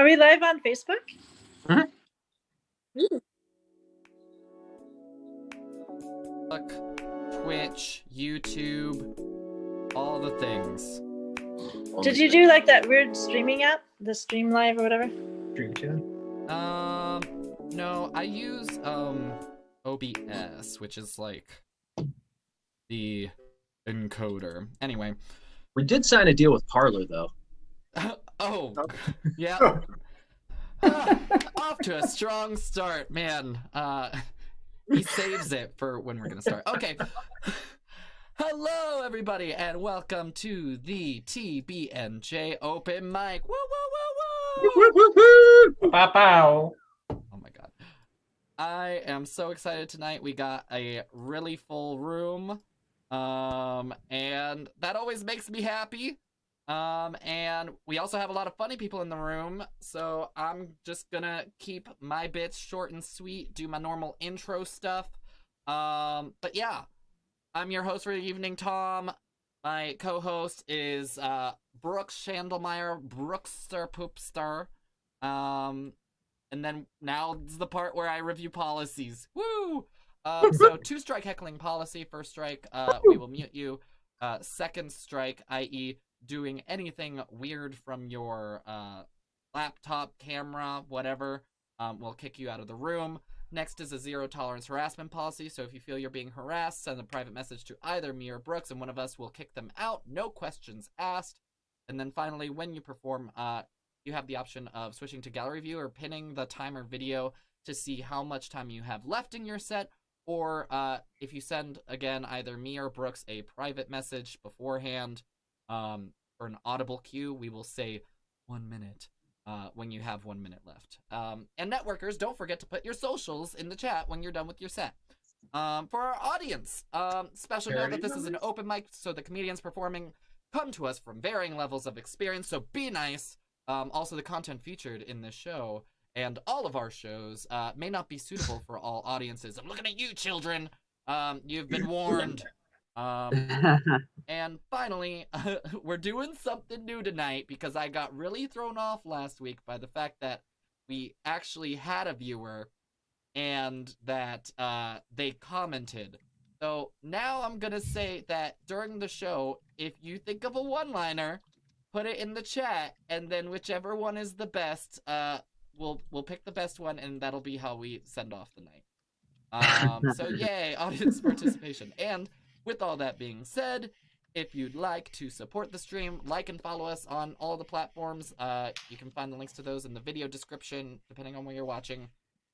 Are we live on Facebook? Mm-hmm. Twitch, YouTube, all the things. Did you do like that weird streaming app, the Stream Live or whatever? No, I use OBS, which is like the encoder. Anyway, we did sign a deal with Parler though. Oh, yeah. Off to a strong start, man. He saves it for when we're gonna start. Okay. Hello, everybody, and welcome to the TB&J Open Mic. Woo, woo, woo, woo! Pow, pow. Oh my god. I am so excited tonight. We got a really full room. And that always makes me happy. And we also have a lot of funny people in the room, so I'm just gonna keep my bits short and sweet, do my normal intro stuff. But yeah, I'm your host for the evening, Tom. My co-host is Brooks Schandelmeyer, Brookster Poopster. And then now is the part where I review policies. Woo! So 2-strike heckling policy. First strike, we will mute you. Second strike, i.e. doing anything weird from your laptop, camera, whatever, we'll kick you out of the room. Next is a zero tolerance harassment policy, so if you feel you're being harassed, send a private message to either me or Brooks, and one of us will kick them out, no questions asked. And then finally, when you perform, you have the option of switching to gallery view or pinning the timer video to see how much time you have left in your set, or if you send, again, either me or Brooks a private message beforehand, for an audible cue, we will say 1 minute when you have 1 minute left. And networkers, don't forget to put your socials in the chat when you're done with your set. For our audience, special note that this is an open mic, so the comedians performing come to us from varying levels of experience, so be nice. Also, the content featured in this show and all of our shows may not be suitable for all audiences. I'm looking at you, children. You've been warned. And finally, we're doing something new tonight because I got really thrown off last week by the fact that we actually had a viewer and that they commented. So now I'm gonna say that during the show, if you think of a one-liner, put it in the chat, and then whichever one is the best, we'll pick the best one, and that'll be how we send off the night. So yay, audience participation. And with all that being said, if you'd like to support the stream, like and follow us on all the platforms. You can find the links to those in the video description, depending on where you're watching,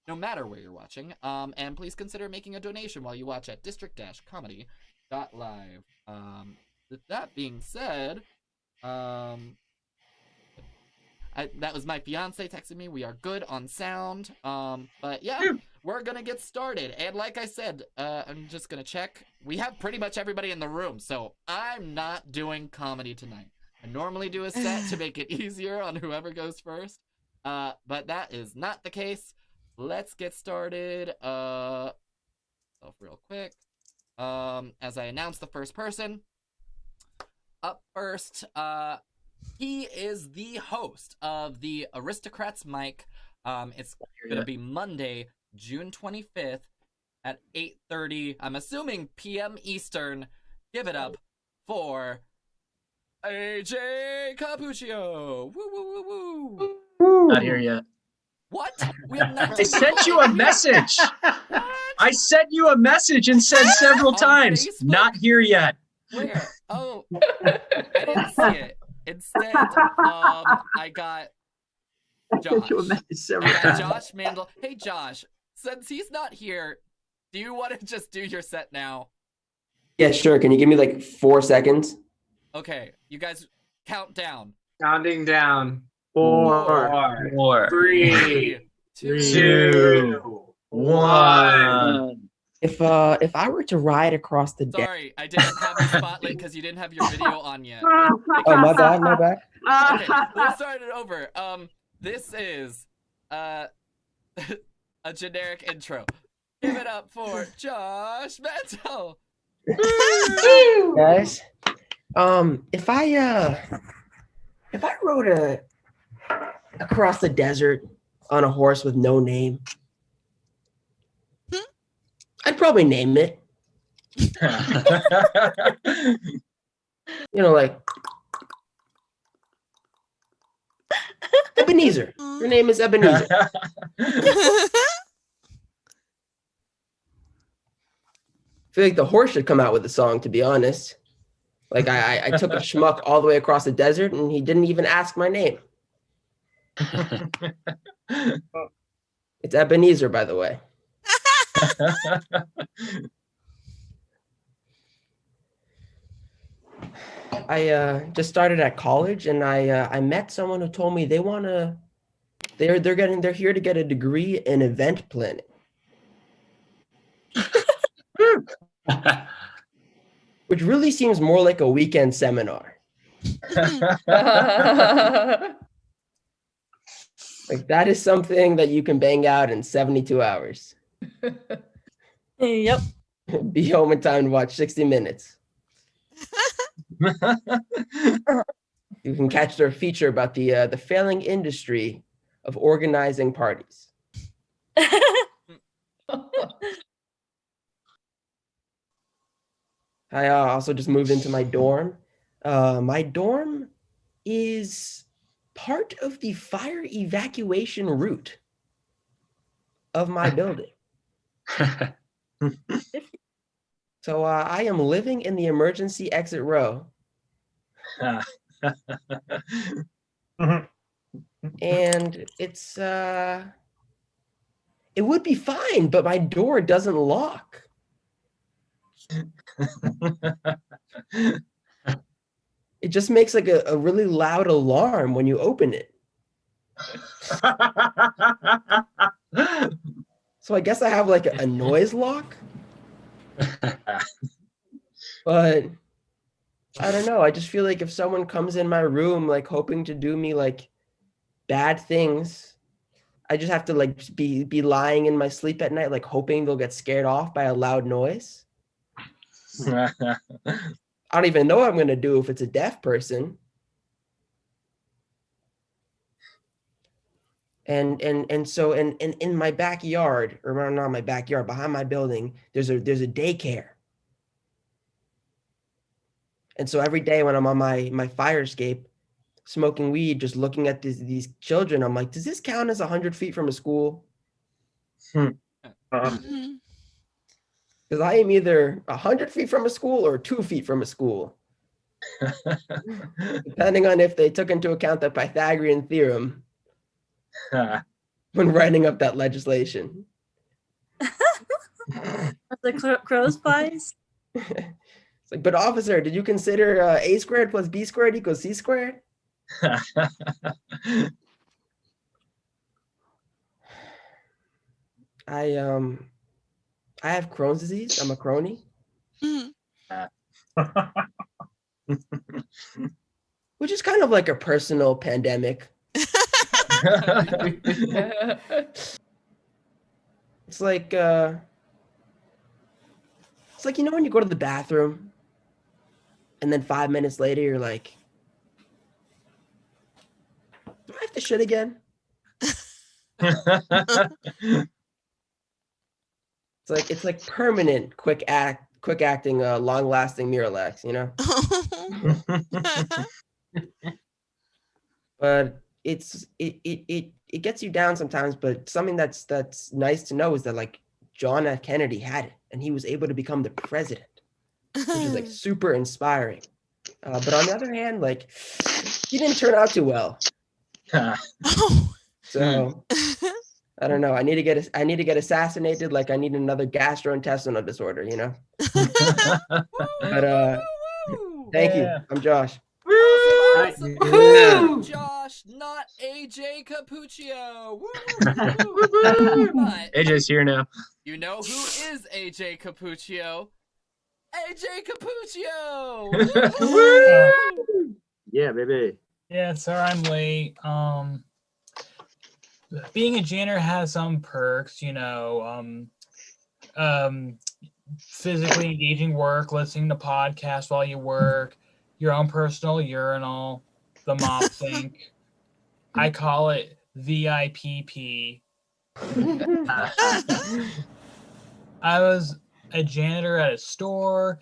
no matter where you're watching. And please consider making a donation while you watch at district-comedy.live. With that being said, that was my fiance texting me. We are good on sound. But yeah, we're gonna get started. And like I said, I'm just gonna check. We have pretty much everybody in the room, so I'm not doing comedy tonight. I normally do a set to make it easier on whoever goes first. But that is not the case. Let's get started. Real quick. As I announce the first person. Up first, he is the host of the Aristocrats Mic. It's gonna be Monday, June 25th at 8:30. I'm assuming p.m. Eastern. Give it up for AJ Capuccio. Woo woo woo woo. Not here yet. What? We have not. I sent you a message. I sent you a message and said several times, Facebook? not here yet. Where? Oh, I didn't see it. Instead, I got Josh. I got Josh Mandel. Hey, Josh, since he's not here, do you want to just do your set now? Yeah, sure. Can you give me like 4 seconds? Okay, you guys count down. Counting down. 4, 3, 2, 1. If I were to ride across the deck. Sorry, I didn't have the spotlight because you didn't have your video on yet. Oh, my bad, my bad. Okay, we'll start it over. This is a generic intro. Give it up for Josh Mantel. Guys, if I wrote a across the desert on a horse with no name, I'd probably name it. You know, like Ebenezer. Her name is Ebenezer. I feel like the horse should come out with a song, to be honest. Like I took a schmuck all the way across the desert and he didn't even ask my name. It's Ebenezer, by the way. I just started at college and I met someone who told me they're here to get a degree in event planning. Which really seems more like a weekend seminar. Like that is something that you can bang out in 72 hours. Yep. Be home in time to watch 60 Minutes. You can catch their feature about the failing industry of organizing parties. I also just moved into my dorm. My dorm is part of the fire evacuation route of my building. So I am living in the emergency exit row. And it's it would be fine, but my door doesn't lock. It just makes like a really loud alarm when you open it. So I guess I have like a noise lock. But I don't know. I just feel like if someone comes in my room like hoping to do me like bad things, I just have to like be lying in my sleep at night, like hoping they'll get scared off by a loud noise. I don't even know what I'm gonna do if it's a deaf person. And so in my backyard, or not my backyard, behind my building, there's a daycare. And so every day when I'm on my fire escape, smoking weed, just looking at these children, I'm like, does this count as 100 feet from a school? Because I am either 100 feet from a school or 2 feet from a school. Depending on if they took into account the Pythagorean theorem when writing up that legislation. The crow's pies. It's like, but officer, did you consider a squared plus b squared equals c squared? I have Crohn's disease. I'm a crony. Which is kind of like a personal pandemic. It's like you know when you go to the bathroom and then 5 minutes later you're like, do I have to shit again? It's like permanent quick acting long lasting Miralax, you know? But it gets you down sometimes, but something that's nice to know is that like John F. Kennedy had it and he was able to become the president, which is like super inspiring. But on the other hand, like he didn't turn out too well. So I don't know. I need to get assassinated like I need another gastrointestinal disorder, you know? But thank you. I'm Josh. Awesome. Woo! Josh, not AJ Capuccio. But AJ's here now. you know who is AJ Capuccio? AJ Capuccio. Yeah, baby. Yeah, sorry I'm late. Being a janitor has some perks, you know. Physically engaging work, listening to podcasts while you work, your own personal urinal, the mop sink. I call it VIPP. I was a janitor at a store,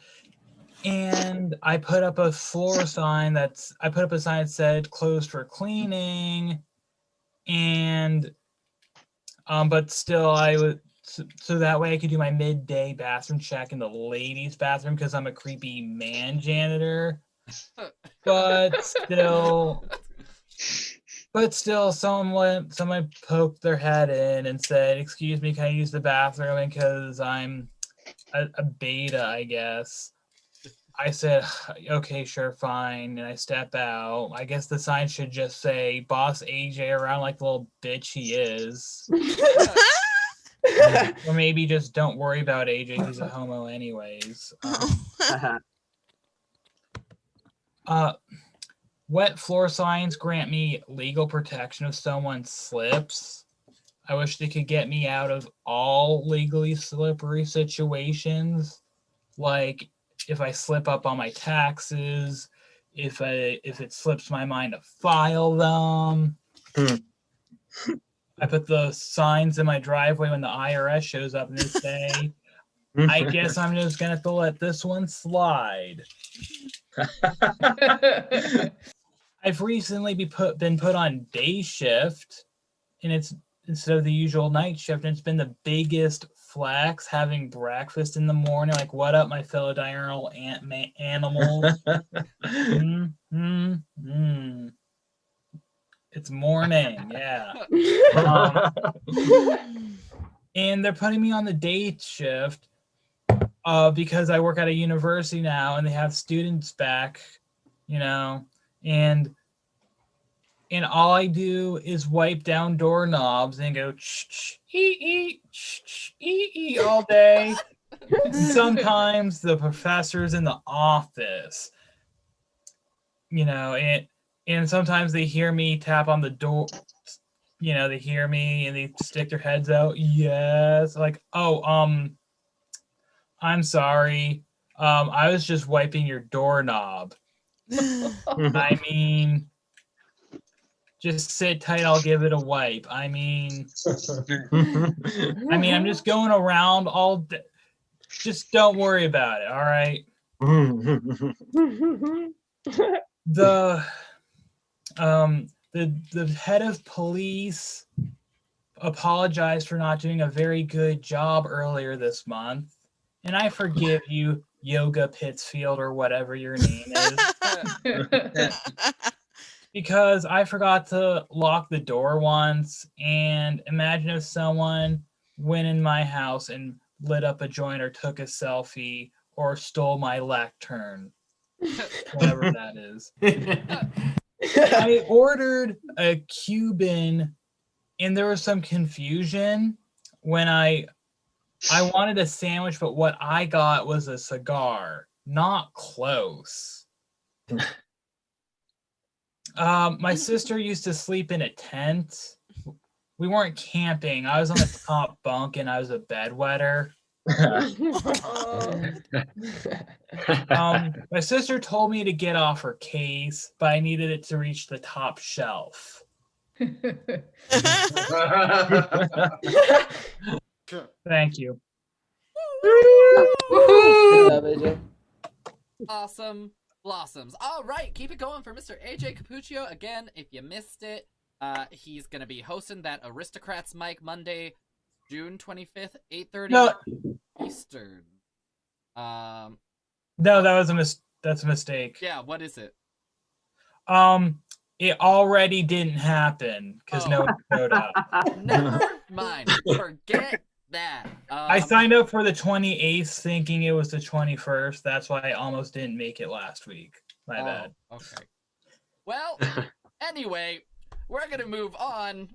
and I put up a sign that said closed for cleaning, and but still I would so that way I could do my midday bathroom check in the ladies' bathroom because I'm a creepy man janitor. But still, someone poked their head in and said, "Excuse me, can I use the bathroom?" Because I'm a beta, I guess. I said, "Okay, sure, fine," and I step out. I guess the sign should just say "Boss AJ" around like the little bitch he is. Or maybe just don't worry about AJ, he's a homo anyways. Wet floor signs grant me legal protection if someone slips. I wish they could get me out of all legally slippery situations, like if I slip up on my taxes, if it slips my mind to file them. I put the signs in my driveway when the IRS shows up and they say, I guess I'm just gonna have to let this one slide. I've recently been put on day shift, and it's instead of the usual night shift, and it's been the biggest flex having breakfast in the morning. Like, what up, my fellow diurnal animals? It's morning, yeah. And they're putting me on the day shift because I work at a university now, and they have students back, and all I do is wipe down doorknobs and go all day. Sometimes the professor's in the office, and sometimes they hear me tap on the door. They hear me and they stick their heads out. Yes, like, I'm sorry. I was just wiping your doorknob. I mean, just sit tight, I'll give it a wipe. I mean, I'm just going around all day. Just don't worry about it, all right? The head of police apologized for not doing a very good job earlier this month. And I forgive you, Yoga Pittsfield, or whatever your name is. Because I forgot to lock the door once, and imagine if someone went in my house and lit up a joint or took a selfie or stole my lectern, whatever that is. I ordered a Cuban, and there was some confusion when I wanted a sandwich, but what I got was a cigar. Not close. My sister used to sleep in a tent. We weren't camping. I was on the top bunk and I was a bedwetter. My sister told me to get off her case, but I needed it to reach the top shelf. Thank you. Awesome blossoms. All right, keep it going for Mr. AJ Capuccio. Again, if you missed it, he's going to be hosting that Aristocrats Mic Monday, June 25th, 8:30 Eastern. No, that's a mistake. Yeah, what is it? It already didn't happen because no one showed up. Never mind. Forget that. I signed up for the 28th thinking it was the 21st. That's why I almost didn't make it last week. My bad. Okay. Well, anyway, we're going to move on.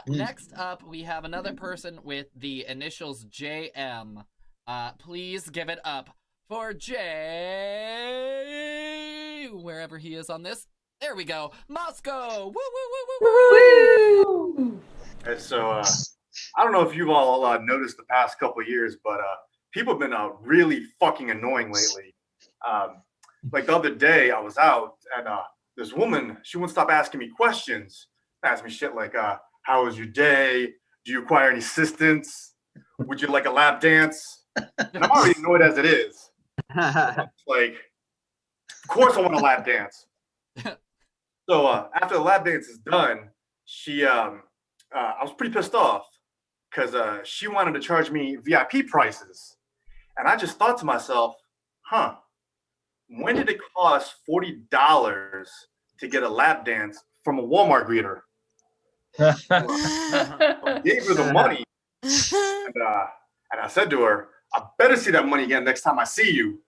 Next up, we have another person with the initials JM. Please give it up for Jay, wherever he is on this. There we go. Moscow! Woo, woo, woo, woo, woo! And so, I don't know if you've all noticed the past couple of years, but people have been really fucking annoying lately. Like the other day, I was out and this woman, she wouldn't stop asking me questions. Ask me shit like, how was your day? Do you require any assistance? Would you like a lap dance? And I'm already annoyed as it is. Like, of course I want a lap dance. So after the lap dance is done, I was pretty pissed off because she wanted to charge me VIP prices. And I just thought to myself, when did it cost $40 to get a lap dance from a Walmart greeter? I gave her the money, and I said to her, I better see that money again next time I see you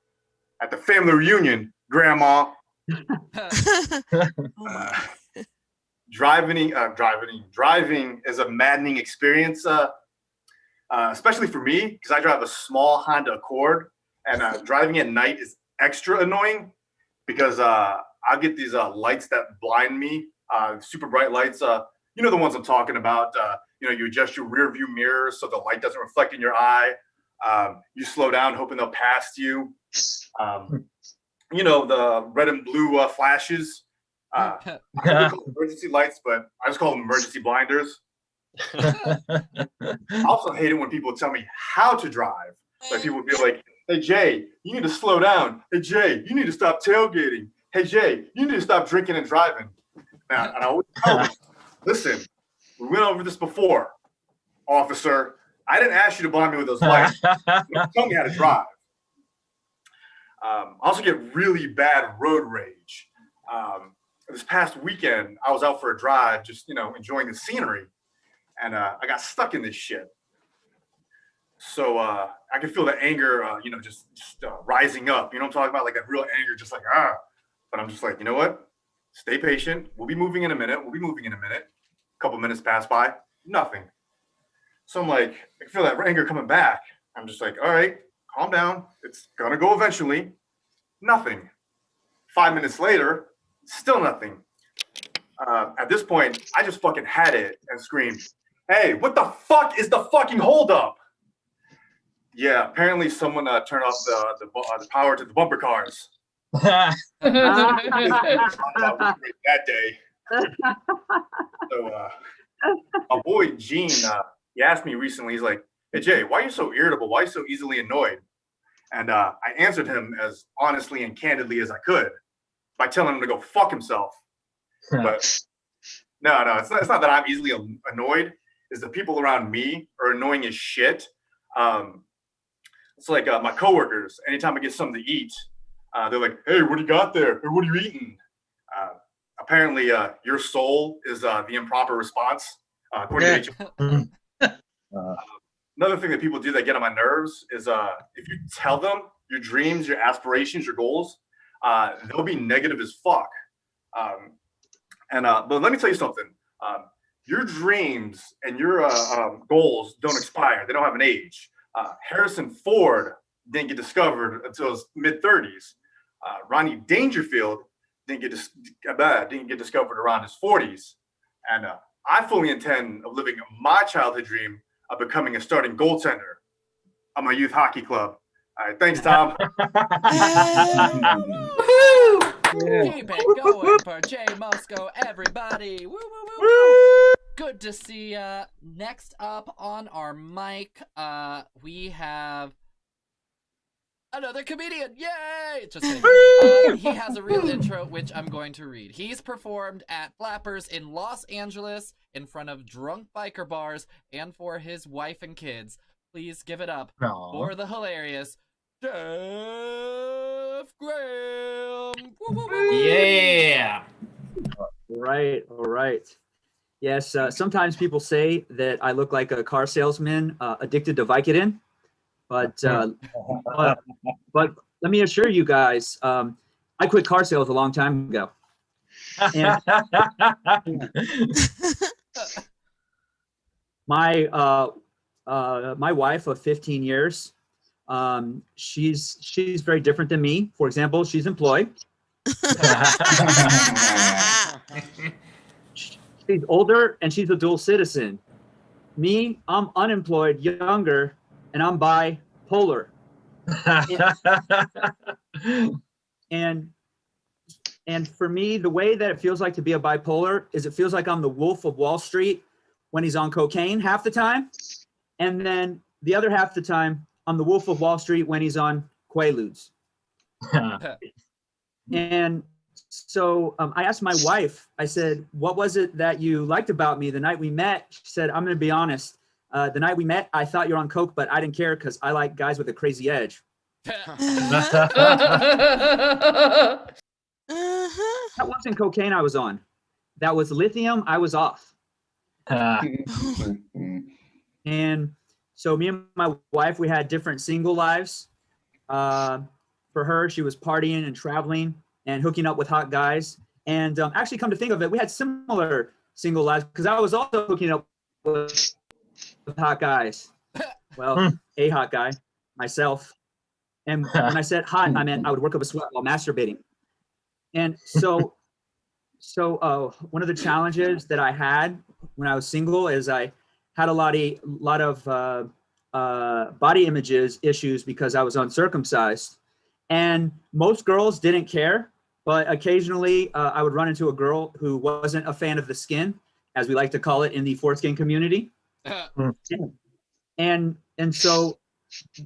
at the family reunion, Grandma. Driving is a maddening experience, especially for me, because I drive a small Honda Accord, and driving at night is extra annoying because I'll get these lights that blind me, super bright lights. You know the ones I'm talking about. You adjust your rear view mirror so the light doesn't reflect in your eye. You slow down, hoping they'll pass you. The red and blue flashes. I would call them emergency lights, but I just call them emergency blinders. I also hate it when people tell me how to drive. Like people would be like, hey, Jay, you need to slow down. Hey, Jay, you need to stop tailgating. Hey, Jay, you need to stop drinking and driving. Now, and I always tell them, listen, we went over this before, officer. I didn't ask you to blind me with those lights. Tell me how to drive. I also get really bad road rage. This past weekend, I was out for a drive, just, enjoying the scenery. And I got stuck in this shit. So I could feel the anger, just rising up. You know what I'm talking about? Like that real anger, just like, But I'm just like, you know what? Stay patient. We'll be moving in a minute. A couple minutes pass by. Nothing. So I'm like, I can feel that anger coming back. I'm just like, all right, calm down. It's going to go eventually. Nothing. 5 minutes later, still nothing. At this point, I just fucking had it and screamed, hey, what the fuck is the fucking holdup? Yeah, apparently someone turned off the power to the bumper cars. That day. So my boy Gene, he asked me recently, he's like, hey Jay, why are you so irritable? Why are you so easily annoyed? And I answered him as honestly and candidly as I could by telling him to go fuck himself. But no, it's not that I'm easily annoyed. It's the people around me are annoying as shit. It's like my coworkers, anytime I get something to eat, they're like, hey, what do you got there? Or what are you eating? Apparently, your soul is the improper response, according to HR. Another thing that people do that get on my nerves is if you tell them your dreams, your aspirations, your goals, they'll be negative as fuck. But let me tell you something. Your dreams and your goals don't expire. They don't have an age. Harrison Ford didn't get discovered until his mid-30s. Ronnie Dangerfield didn't get discovered around his 40s. And I fully intend of living my childhood dream of becoming a starting goaltender on my youth hockey club. All right, thanks, Tom. Keep it going for Jay Mosco, everybody. Woo, woo, woo, woo. Good to see ya. Next up on our mic, we have another comedian. Yay! Just kidding. He has a real intro, which I'm going to read. He's performed at Flappers in Los Angeles in front of drunk biker bars and for his wife and kids. Please give it up for the hilarious Jeff Graham. Woo, woo, woo. Yeah. All right. Yes, sometimes people say that I look like a car salesman addicted to Vicodin, but let me assure you guys, I quit car sales a long time ago. And my wife of 15 years, she's very different than me. For example, she's employed. She's older and she's a dual citizen. Me, I'm unemployed, younger, and I'm bipolar. and And for me, the way that it feels like to be a bipolar is it feels like I'm the Wolf of Wall Street when he's on cocaine half the time. And then the other half the time, I'm the Wolf of Wall Street when he's on Quaaludes. And so I asked my wife, I said, what was it that you liked about me the night we met? She said, I'm going to be honest. The night we met, I thought you were on coke, but I didn't care because I like guys with a crazy edge. That wasn't cocaine I was on. That was lithium I was off. And so me and my wife, we had different single lives. For her, she was partying and traveling and hooking up with hot guys. And actually, come to think of it, we had similar single lives because I was also hooking up with hot guys. Well, a hot guy, myself. And when I said hot, I meant I would work up a sweat while masturbating. And so one of the challenges that I had when I was single is I had a lot of body images issues because I was uncircumcised. And most girls didn't care, but occasionally I would run into a girl who wasn't a fan of the skin, as we like to call it in the foreskin community. And so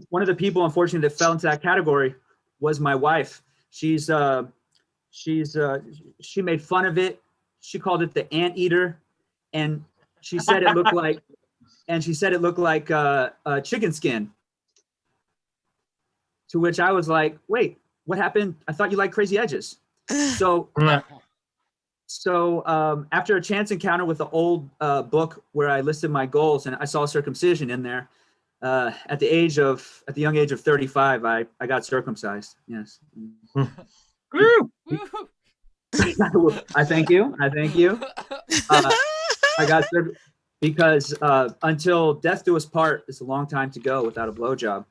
one of the people, unfortunately, that fell into that category was my wife. She made fun of it. She called it the anteater, and she said it looked like, chicken skin. To which I was like, wait, what happened? I thought you liked crazy edges. So after a chance encounter with the old book where I listed my goals and I saw circumcision in there, at the young age of 35, I got circumcised. Yes. I thank you. I got because until death do us part, it's a long time to go without a blowjob.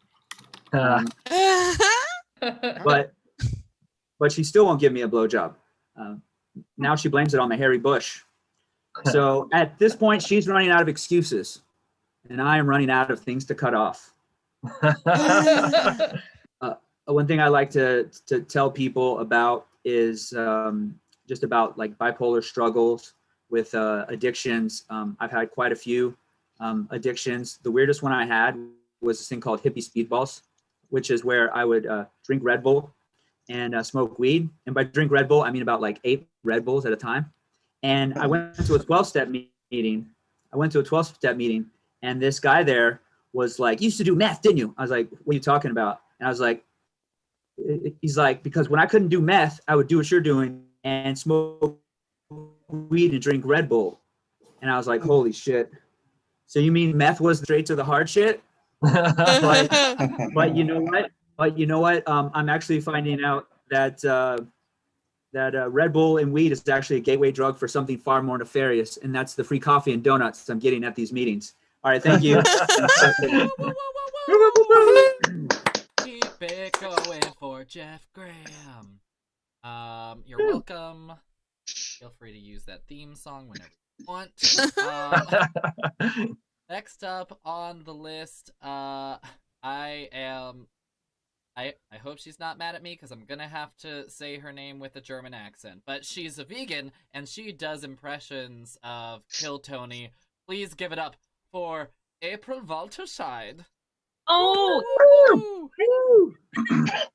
But she still won't give me a blowjob. Now she blames it on the hairy bush. So at this point, she's running out of excuses, and I am running out of things to cut off. One thing I like to tell people about is just about like bipolar struggles with addictions. I've had quite a few addictions. The weirdest one I had was this thing called hippie speedballs, which is where I would drink Red Bull and smoke weed. And by drink Red Bull, I mean about like 8 Red Bulls at a time. And I went to a 12-step meeting. And this guy there was like, you used to do meth, didn't you? I was like, what are you talking about? And I was like, he's like, because when I couldn't do meth, I would do what you're doing and smoke weed and drink Red Bull. And I was like, holy shit. So you mean meth was straight to the hard shit? But you know what? I'm actually finding out that Red Bull and weed is actually a gateway drug for something far more nefarious, and that's the free coffee and donuts I'm getting at these meetings. All right, thank you. Keep it going for Jeff Graham. You're welcome. Feel free to use that theme song whenever you want. Next up on the list, I hope she's not mad at me because I'm gonna have to say her name with a German accent. But she's a vegan and she does impressions of Kill Tony. Please give it up for April Walterscheid. Oh, that's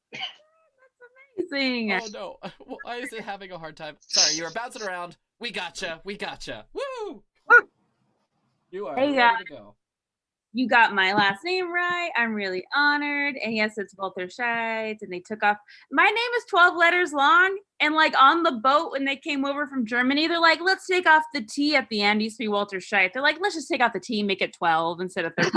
amazing. Oh no, why is it having a hard time? Sorry, you were bouncing around. We gotcha. Woo! You are ready to go. You got my last name right. I'm really honored. And yes, it's Walter Scheidt. And they took off. My name is 12 letters long. And like on the boat when they came over from Germany, they're like, let's take off the T at the end. It used to be Walter Scheidt. They're like, let's just take out the T, make it 12 instead of 13.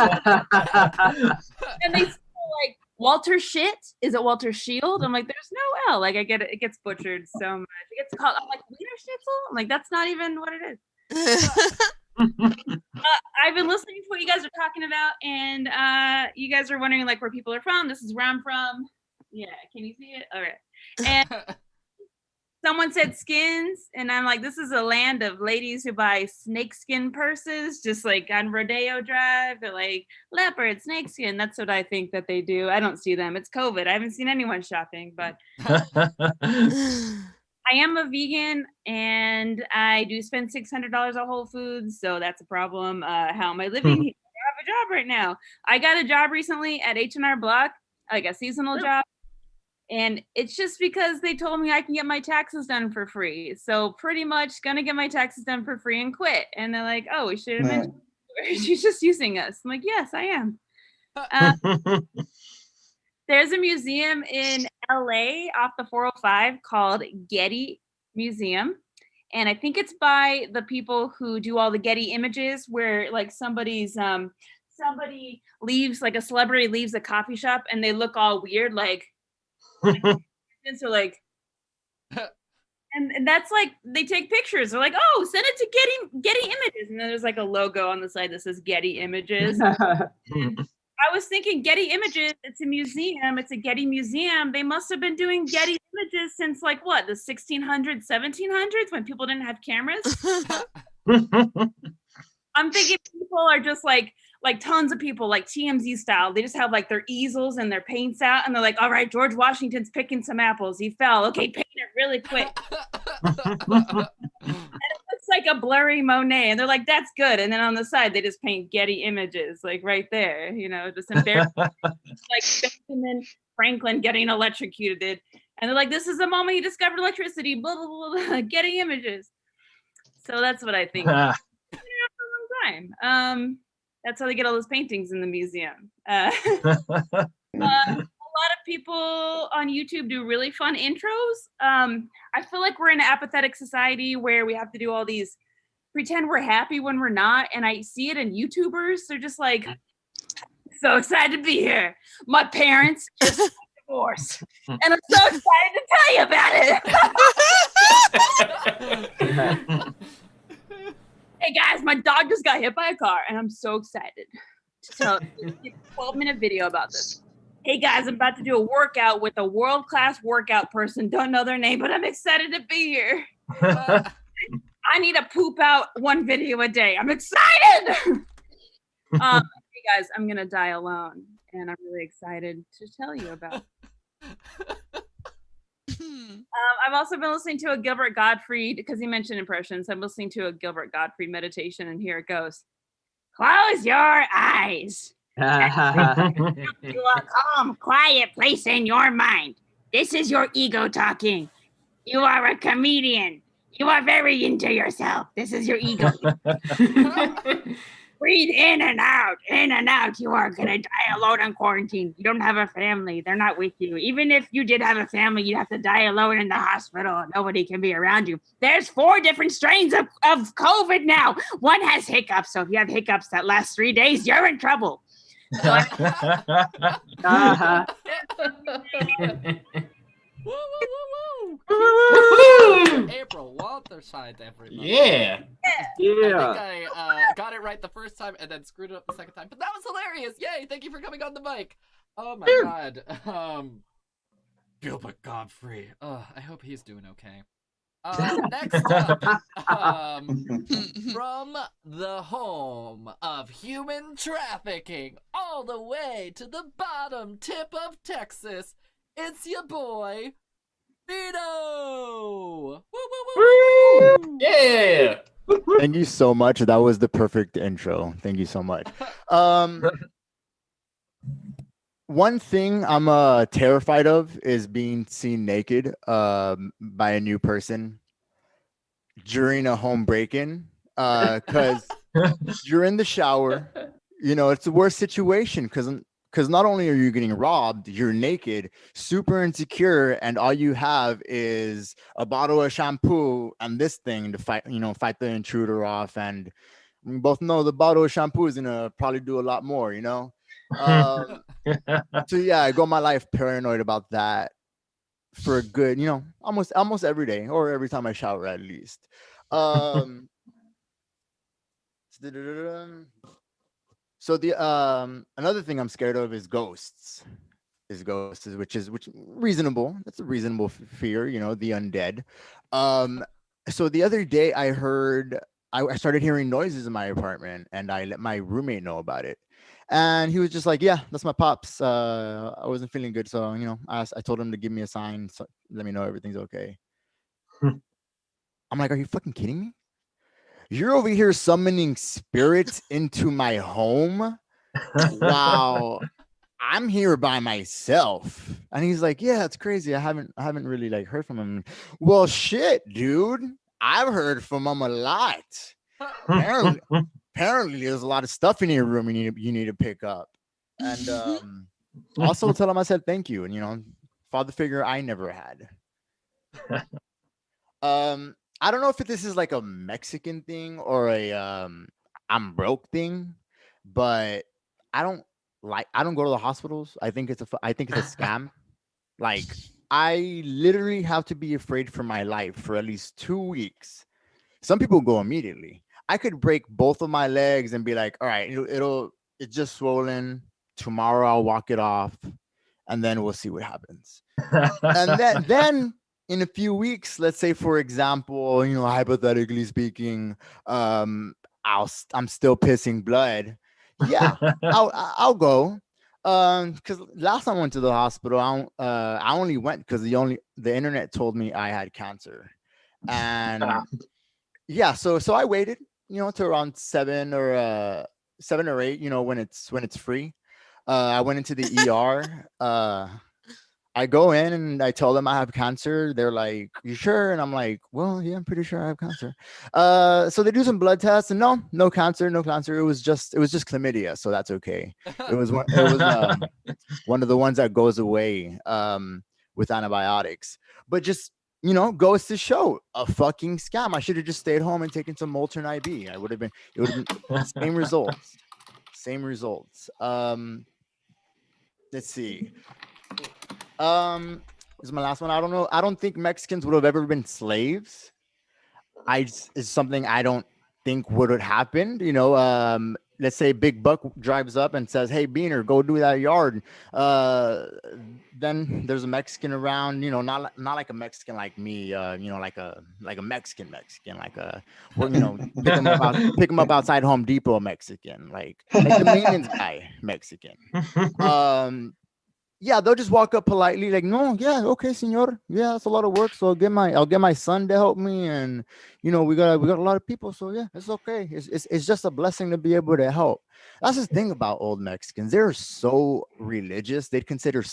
And they still like, Walter Shit? Is it Walter Shield? I'm like, there's no L. Like I get it. It gets butchered so much. It gets called. I'm like, Wiener Schnitzel? I'm like, that's not even what it is. I've been listening to what you guys are talking about, and you guys are wondering like where people are from. This is where I'm from. Yeah, can you see it? All right. And someone said skins, and I'm like, this is a land of ladies who buy snakeskin purses, just like on Rodeo Drive. They're like leopard, snakeskin. That's what I think that they do. I don't see them. It's COVID. I haven't seen anyone shopping, but I am a vegan and I do spend $600 at Whole Foods, so that's a problem. How am I living? I have a job right now. I got a job recently at H&R Block, like a seasonal job. And it's just because they told me I can get my taxes done for free. So pretty much gonna get my taxes done for free and quit. And they're like, oh, we should have mentioned she's just using us. I'm like, yes, I am. There's a museum in LA off the 405 called Getty Museum. And I think it's by the people who do all the Getty images where like somebody leaves, like a celebrity leaves a coffee shop and they look all weird, like and so like and that's like they take pictures. They're like, oh, send it to Getty Images. And then there's like a logo on the side that says Getty Images. I was thinking Getty Images, it's a museum, it's a Getty museum. They must have been doing Getty Images since like what, the 1600s, 1700s when people didn't have cameras. I'm thinking people are just like tons of people, like TMZ style. They just have like their easels and their paints out, and they're like, all right, George Washington's picking some apples. He fell. Okay, paint it really quick. And it looks like a blurry Monet, and they're like, that's good. And then on the side, they just paint Getty Images, like right there, just embarrassing. Like Benjamin Franklin getting electrocuted. And they're like, this is the moment he discovered electricity, blah, blah, blah, blah, Getty Images. So that's what I think. Time. That's how they get all those paintings in the museum. A lot of people on YouTube do really fun intros. I feel like we're in an apathetic society where we have to do all these pretend we're happy when we're not, and I see it in YouTubers. They're just like, so excited to be here. My parents just got divorced, and I'm so excited to tell you about it. Hey guys, my dog just got hit by a car and I'm so excited to tell you a 12-minute video about this. Hey guys, I'm about to do a workout with a world-class workout person. Don't know their name, but I'm excited to be here. I need to poop out one video a day. I'm excited. Hey guys, I'm going to die alone and I'm really excited to tell you about it. I've also been listening to a Gilbert Gottfried, because he mentioned impressions. I'm listening to a Gilbert Gottfried meditation, and here it goes. Close your eyes. To a calm, quiet place in your mind. This is your ego talking. You are a comedian. You are very into yourself. This is your ego. Breathe in and out, in and out. You are going to die alone in quarantine. You don't have a family. They're not with you. Even if you did have a family, you'd have to die alone in the hospital. Nobody can be around you. There's 4 different strains of COVID now. One has hiccups. So if you have hiccups that last 3 days, you're in trouble. So Woo, woo, woo, woo. April Walterside, everybody. Yeah. I think I got it right the first time and then screwed it up the second time. But that was hilarious. Yay, thank you for coming on the mic. Oh my god. Gilbert Godfrey. I hope he's doing okay. Next up, from the home of human trafficking all the way to the bottom tip of Texas, it's your boy, Vito! Woo, woo, woo, woo. Yeah. Thank you so much. That was the perfect intro. Thank you so much. One thing I'm terrified of is being seen naked by a new person during a home break-in, because you're in the shower. It's the worst situation because not only are you getting robbed, you're naked, super insecure, and all you have is a bottle of shampoo and this thing to fight the intruder off. And we both know the bottle of shampoo is gonna probably do a lot more, So yeah, I go my life paranoid about that for a good, almost every day or every time I shower at least. So the another thing I'm scared of is ghosts. Which reasonable. That's a reasonable fear, the undead. So the other day I started hearing noises in my apartment, and I let my roommate know about it. And he was just like, yeah, that's my pops. I wasn't feeling good. So, I told him to give me a sign, so let me know everything's okay. I'm like, are you fucking kidding me? You're over here summoning spirits into my home? Wow. I'm here by myself. And he's like, yeah, it's crazy. I haven't really like heard from him. Well, shit, dude. I've heard from him a lot. Apparently there's a lot of stuff in your room you need to pick up. And also tell him I said thank you. And father figure I never had. I don't know if this is like a Mexican thing or a I'm broke thing, but I don't go to the hospitals. I think it's a scam. Like I literally have to be afraid for my life for at least 2 weeks. Some people go immediately. I could break both of my legs and be like, all right, it's just swollen. Tomorrow I'll walk it off, and then we'll see what happens. And then in a few weeks, let's say for example, hypothetically speaking, I'm still pissing blood. Yeah, I'll go. Because last time I went to the hospital, I only went because the internet told me I had cancer, and yeah, so I waited, to around 7 or 8, when it's free. I went into the ER. I go in and I tell them I have cancer. They're like, "You sure?" And I'm like, "Well, yeah, I'm pretty sure I have cancer." So they do some blood tests, and no cancer. It was just chlamydia, so that's okay. It was one of the ones that goes away with antibiotics. But just goes to show a fucking scam. I should have just stayed home and taken some Molten IB. It would have been same results. Same results. Let's see. This is my last one. I don't know. I don't think Mexicans would have ever been slaves. It's something I don't think would have happened. Let's say Big Buck drives up and says, "Hey, Beaner, go do that yard." Then there's a Mexican around. Not like a Mexican like me. Like a Mexican, like a pick him up outside Home Depot Mexican, like the maintenance guy Mexican. Yeah, they'll just walk up politely, like, "No, yeah, okay, senor. Yeah, that's a lot of work. So I'll get my son to help me, and we got a lot of people. So yeah, it's okay. It's just a blessing to be able to help." That's the thing about old Mexicans. They're so religious. They'd consider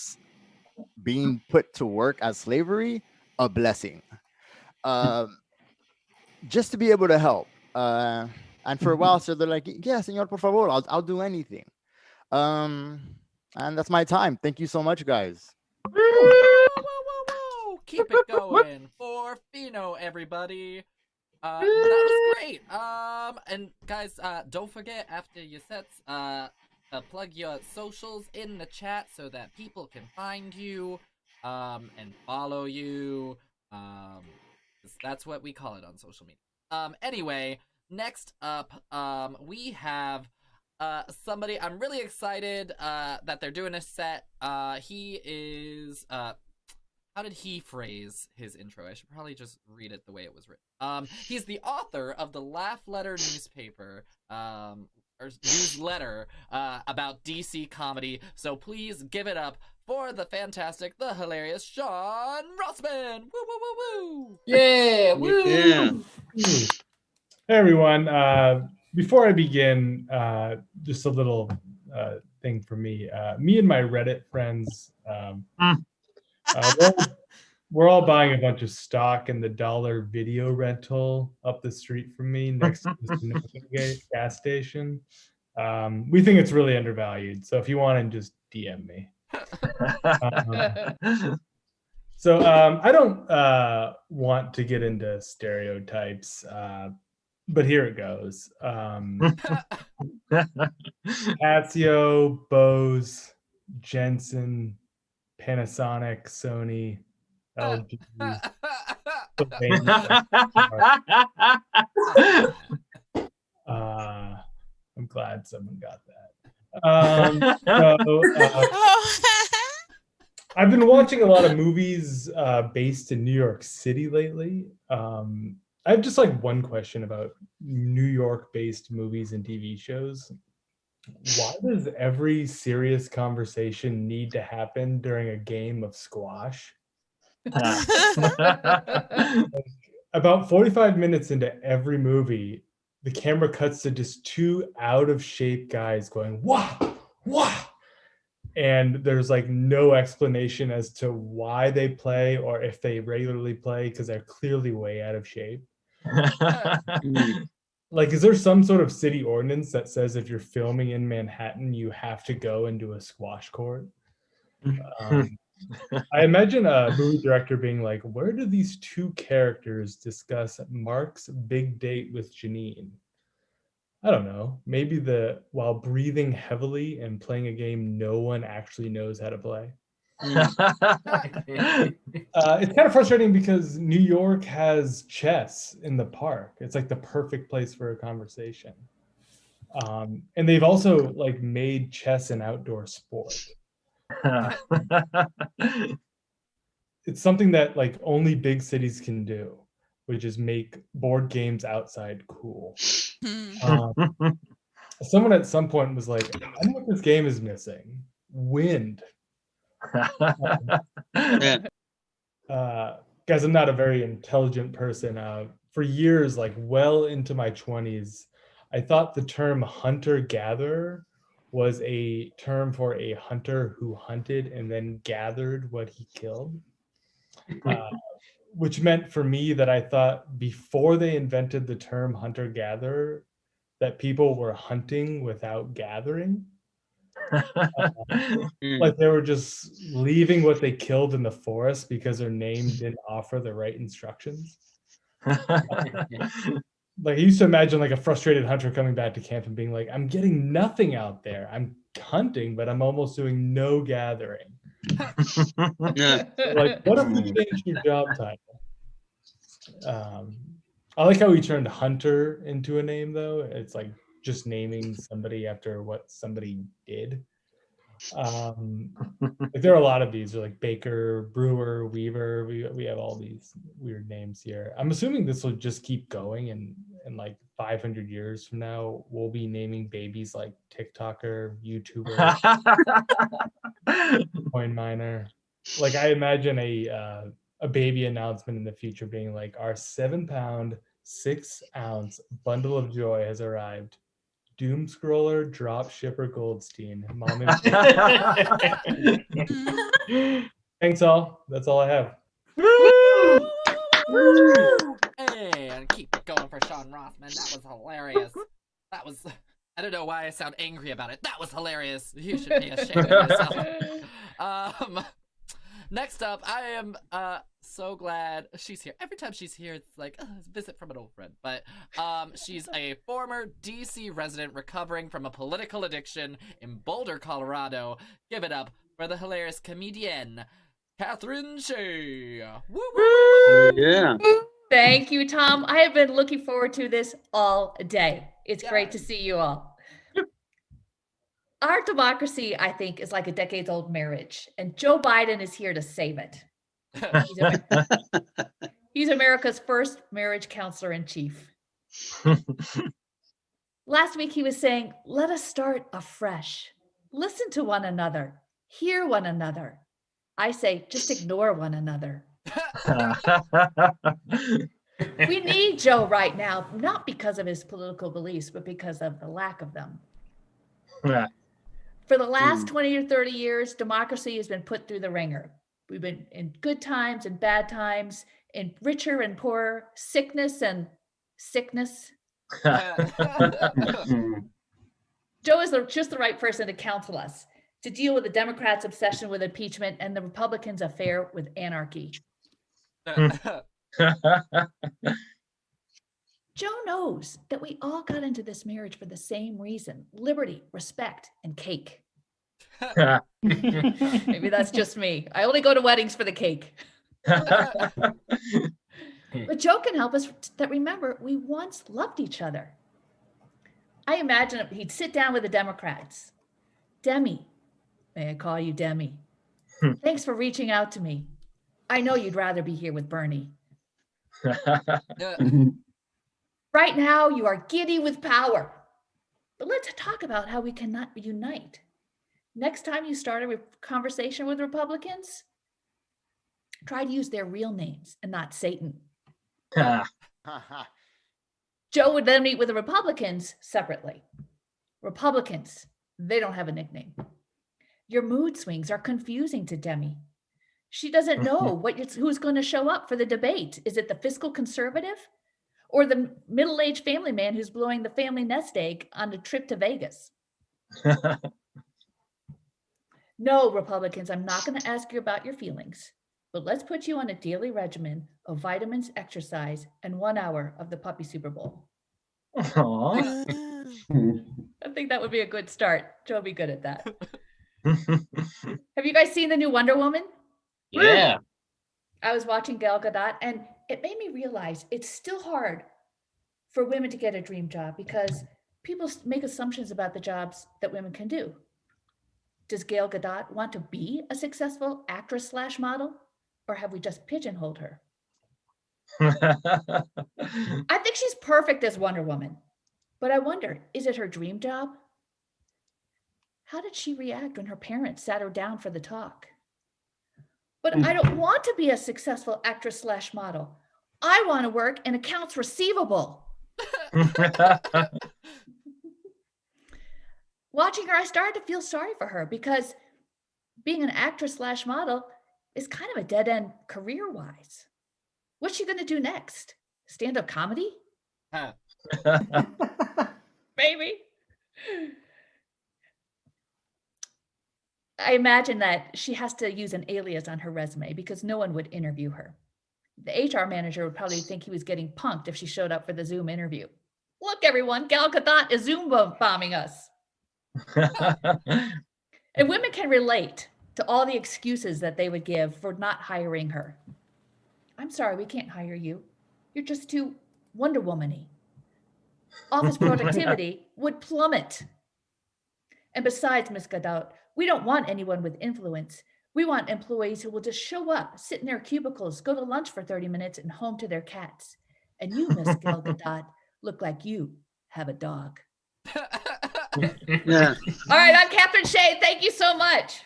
being put to work as slavery a blessing, just to be able to help. And for a while, so they're like, "Yeah, senor, por favor, I'll do anything." And that's my time. Thank you so much, guys. Whoa. Keep it going for Fino, everybody. That was great. And guys, don't forget after your sets, plug your socials in the chat so that people can find you, and follow you. 'Cause that's what we call it on social media. Anyway, next up, we have somebody. I'm really excited that they're doing a set. He is how did he phrase his intro? I should probably just read it the way it was written. He's the author of the Laugh Letter newspaper, or newsletter, about DC comedy. So please give it up for the fantastic, the hilarious Sean Rossman. Woo woo woo woo! Yeah, woo! Yeah. Hey everyone. Before I begin, just a little thing for me. Me and my Reddit friends, we're all buying a bunch of stock in the dollar video rental up the street from me next to the Sunoco gas station. We think it's really undervalued. So if you want to just DM me. So I don't want to get into stereotypes, but here it goes. Casio, Bose, Jensen, Panasonic, Sony, LG. I'm glad someone got that. I've been watching a lot of movies based in New York City lately. I have just like one question about New York-based movies and TV shows. Why does every serious conversation need to happen during a game of squash? About 45 minutes into every movie, the camera cuts to just two out of shape guys going, wah, wah. And there's like no explanation as to why they play or if they regularly play because they're clearly way out of shape. Like, is there some sort of city ordinance that says if you're filming in Manhattan, you have to go into a squash court? I imagine a movie director being like, where do these two characters discuss Mark's big date with Janine? I don't know. Maybe while breathing heavily and playing a game no one actually knows how to play. It's kind of frustrating because New York has chess in the park. It's like the perfect place for a conversation. And they've also like made chess an outdoor sport. It's something that like only big cities can do, which is make board games outside cool. Someone at some point was like, I know what this game is missing. Wind. Guys, I'm not a very intelligent person. For years, like well into my 20s, I thought the term hunter-gatherer was a term for a hunter who hunted and then gathered what he killed. Which meant for me that I thought before they invented the term hunter-gatherer, that people were hunting without gathering. Like they were just leaving what they killed in the forest because their name didn't offer the right instructions. Like I used to imagine like a frustrated hunter coming back to camp and being like, I'm getting nothing out there. I'm hunting, but I'm almost doing no gathering. Like, what if we changed your job title? I like how we turned hunter into a name though. It's like just naming somebody after what somebody did. Like there are a lot of these. They're like Baker, Brewer, Weaver. We have all these weird names here. I'm assuming this will just keep going, and like 500 years from now, we'll be naming babies like TikToker, YouTuber, coin miner. Like I imagine a baby announcement in the future being like, our 7-pound, 6-ounce bundle of joy has arrived. Doom scroller, drop shipper Goldstein. Mom and thanks all. That's all I have. And keep it going for Sean Rothman. That was hilarious. That was, I don't know why I sound angry about it. That was hilarious. You should be ashamed of yourself. Next up, I am so glad she's here. Every time she's here, it's like a visit from an old friend. But she's a former DC resident recovering from a political addiction in Boulder, Colorado. Give it up for the hilarious comedian, Catherine Shea. Woo woo! Yeah. Thank you, Tom. I have been looking forward to this all day. It's great to see you all. Our democracy, I think, is like a decades-old marriage, and Joe Biden is here to save it. He's America's first marriage counselor in chief. Last week, he was saying, let us start afresh. Listen to one another. Hear one another. I say, just ignore one another. We need Joe right now, not because of his political beliefs, but because of the lack of them. For the last 20 or 30 years, democracy has been put through the ringer. We've been in good times and bad times, in richer and poorer, sickness and sickness. Joe is just the right person to counsel us, to deal with the Democrats' obsession with impeachment and the Republicans' affair with anarchy. Joe knows that we all got into this marriage for the same reason: liberty, respect, and cake. Maybe that's just me. I only go to weddings for the cake. But Joe can help us that remember we once loved each other. I imagine he'd sit down with the Democrats. Demi, may I call you Demi? Thanks for reaching out to me. I know you'd rather be here with Bernie. Right now, you are giddy with power. But let's talk about how we cannot unite. Next time you start a conversation with Republicans, Try to use their real names and not Satan. Ah, Joe would then meet with the Republicans separately. Republicans, they don't have a nickname. Your mood swings are confusing to Demi. She doesn't know who's going to show up for the debate. Is it the fiscal conservative or the middle-aged family man who's blowing the family nest egg on a trip to Vegas? No, Republicans, I'm not going to ask you about your feelings, but let's put you on a daily regimen of vitamins, exercise, and 1 hour of the puppy Super Bowl. aw. I think that would be a good start. Joe would be good at that. Have you guys seen the new Wonder Woman? Yeah. I was watching Gal Gadot, and it made me realize it's still hard for women to get a dream job because people make assumptions about the jobs that women can do. Does Gal Gadot want to be a successful actress / model, or have we just pigeonholed her? I think she's perfect as Wonder Woman, but I wonder, is it her dream job? How did she react when her parents sat her down for the talk? But I don't want to be a successful actress / model. I want to work in accounts receivable. Watching her, I started to feel sorry for her because being an actress / model is kind of a dead end career-wise. What's she going to do next? Stand-up comedy? Maybe. I imagine that she has to use an alias on her resume because no one would interview her. The HR manager would probably think he was getting punked if she showed up for the Zoom interview. Look, everyone, Gal Gadot is Zoom bombing us. And women can relate to all the excuses that they would give for not hiring her. I'm sorry, we can't hire you. You're just too Wonder Woman-y. Office productivity would plummet. And besides, Ms. Gadot, we don't want anyone with influence. We want employees who will just show up, sit in their cubicles, go to lunch for 30 minutes, and home to their cats. And you, Ms. Gal Gadot, look like you have a dog. Yeah. All right, I'm Catherine Shea. Thank you so much.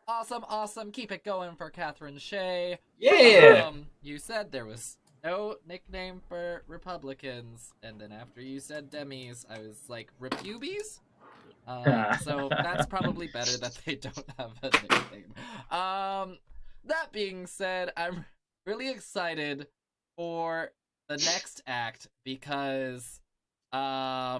Awesome, awesome. Keep it going for Catherine Shea. Yeah. You said there was no nickname for Republicans, and then after you said Demis, I was like, Repubies? So that's probably better that they don't have a nickname. That being said, I'm really excited for the next act because of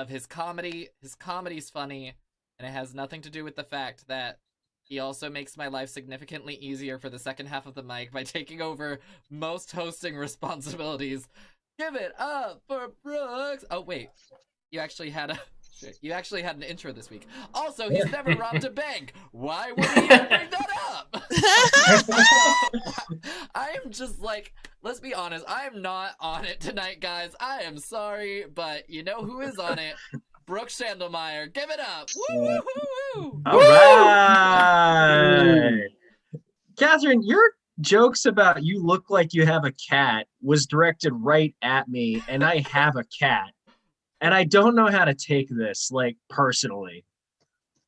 his comedy. His comedy's funny, and it has nothing to do with the fact that he also makes my life significantly easier for the second half of the mic by taking over most hosting responsibilities. Give it up for Brooks. Oh wait, you actually had an intro this week. Also, he's never robbed a bank. Why would he even bring that up? I am just like, let's be honest, I am not on it tonight, guys. I am sorry, but you know who is on it? Brooke Schandelmeyer. Give it up. Woo, woo, woo, woo. All right. Catherine, your jokes about you look like you have a cat was directed right at me, and I have a cat. And I don't know how to take this, like, personally.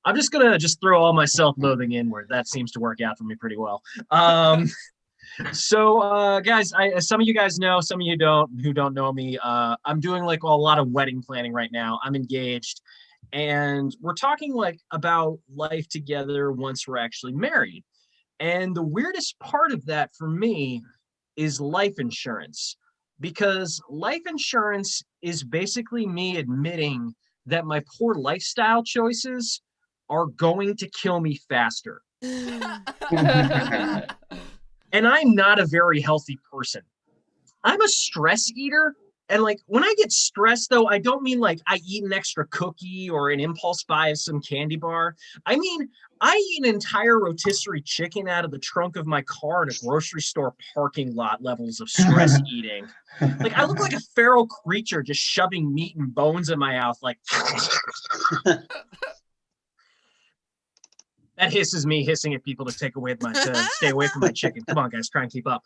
I'm just gonna throw all my self-loathing inward. That seems to work out for me pretty well. So, guys, some of you guys know, some of you don't, who don't know me. I'm doing like a lot of wedding planning right now. I'm engaged, and we're talking like about life together once we're actually married. And the weirdest part of that for me is life insurance, because life insurance is basically me admitting that my poor lifestyle choices are going to kill me faster. And I'm not a very healthy person. I'm a stress eater. And like when I get stressed, though, I don't mean like I eat an extra cookie or an impulse buy of some candy bar. I mean, I eat an entire rotisserie chicken out of the trunk of my car in a grocery store parking lot levels of stress eating. Like I look like a feral creature just shoving meat and bones in my mouth like. That hisses me hissing at people to stay away from my chicken. Come on, guys, try and keep up.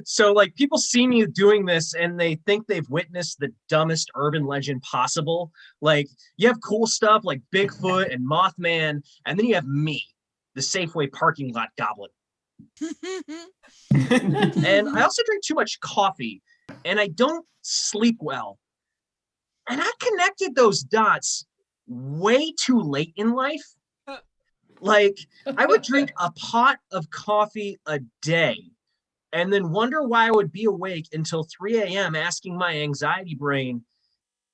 So like people see me doing this and they think they've witnessed the dumbest urban legend possible. Like you have cool stuff like Bigfoot and Mothman, and then you have me, the Safeway parking lot goblin. And I also drink too much coffee and I don't sleep well. And I connected those dots way too late in life. Like I would drink a pot of coffee a day and then wonder why I would be awake until 3 a.m. asking my anxiety brain,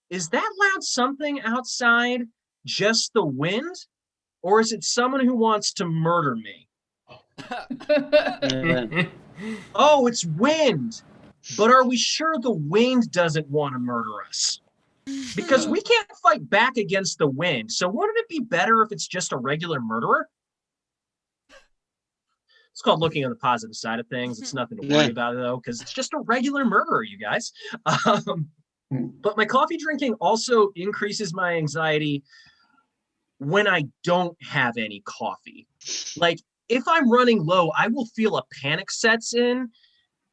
is that loud something outside just the wind? Or is it someone who wants to murder me? Oh, it's wind. But are we sure the wind doesn't want to murder us? Because we can't fight back against the wind. So wouldn't it be better if it's just a regular murderer? It's called looking on the positive side of things. It's nothing to worry about, though, because it's just a regular murderer, you guys. But my coffee drinking also increases my anxiety when I don't have any coffee. Like, if I'm running low, I will feel a panic sets in.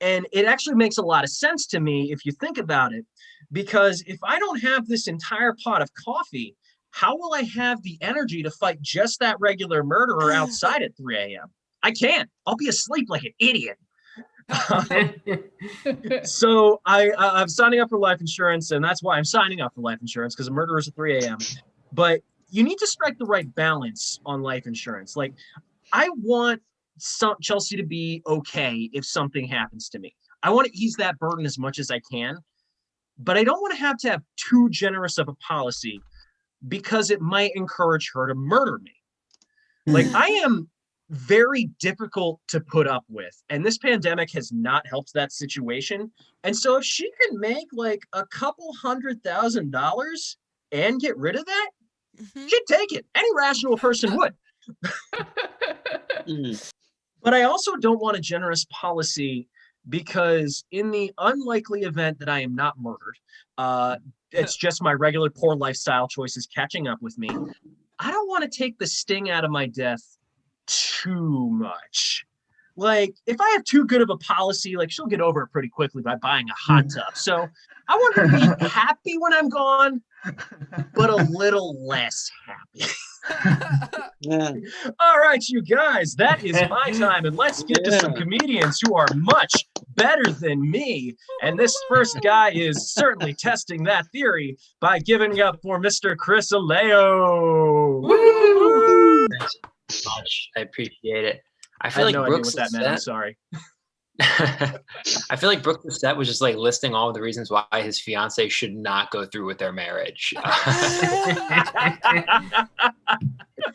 And it actually makes a lot of sense to me if you think about it. Because if I don't have this entire pot of coffee, how will I have the energy to fight just that regular murderer outside at 3 a.m.? I can't. I'll be asleep like an idiot. So I'm signing up for life insurance, and that's why I'm signing up for life insurance, because a murderer's at 3 a.m. But you need to strike the right balance on life insurance. Like, I want Chelsea to be okay if something happens to me. I want to ease that burden as much as I can, but I don't want to have too generous of a policy because it might encourage her to murder me. Like, I am very difficult to put up with, and this pandemic has not helped that situation. And so if she can make like a couple $100,000 and get rid of that, she'd take it. Any rational person would. But I also don't want a generous policy because in the unlikely event that I am not murdered, it's just my regular poor lifestyle choices catching up with me. I don't want to take the sting out of my death too much. Like, if I have too good of a policy, like, she'll get over it pretty quickly by buying a hot tub. So I want her to be happy when I'm gone, but a little less happy. All right, you guys, that is my time, and let's get to some comedians who are much better than me. And this first guy is certainly testing that theory by giving up for Mr. Chris Aleo. Thanks so much. I appreciate it. I feel like no Brooks' idea what that meant. I'm sorry. I feel like Brooks' set was just like listing all of the reasons why his fiance should not go through with their marriage.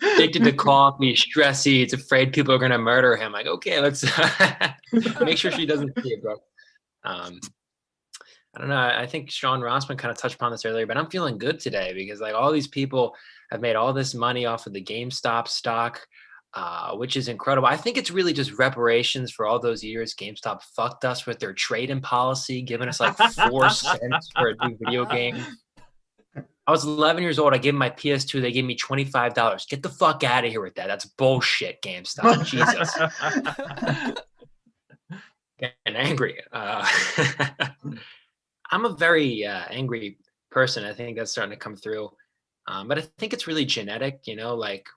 Addicted to coffee, stressy, it's afraid people are going to murder him. Like, okay, let's make sure she doesn't see it, Brooks. I don't know. I think Sean Rossman kind of touched upon this earlier, but I'm feeling good today because like all these people have made all this money off of the GameStop stock, which is incredible. I think it's really just reparations for all those years GameStop fucked us with their trade-in policy, giving us like 4 cents for a new video game. I was 11 years old. I gave them my PS2. They gave me $25. Get the fuck out of here with that. That's bullshit, GameStop. Jesus. Getting angry. I'm a very angry person. I think that's starting to come through. But I think it's really genetic, you know, like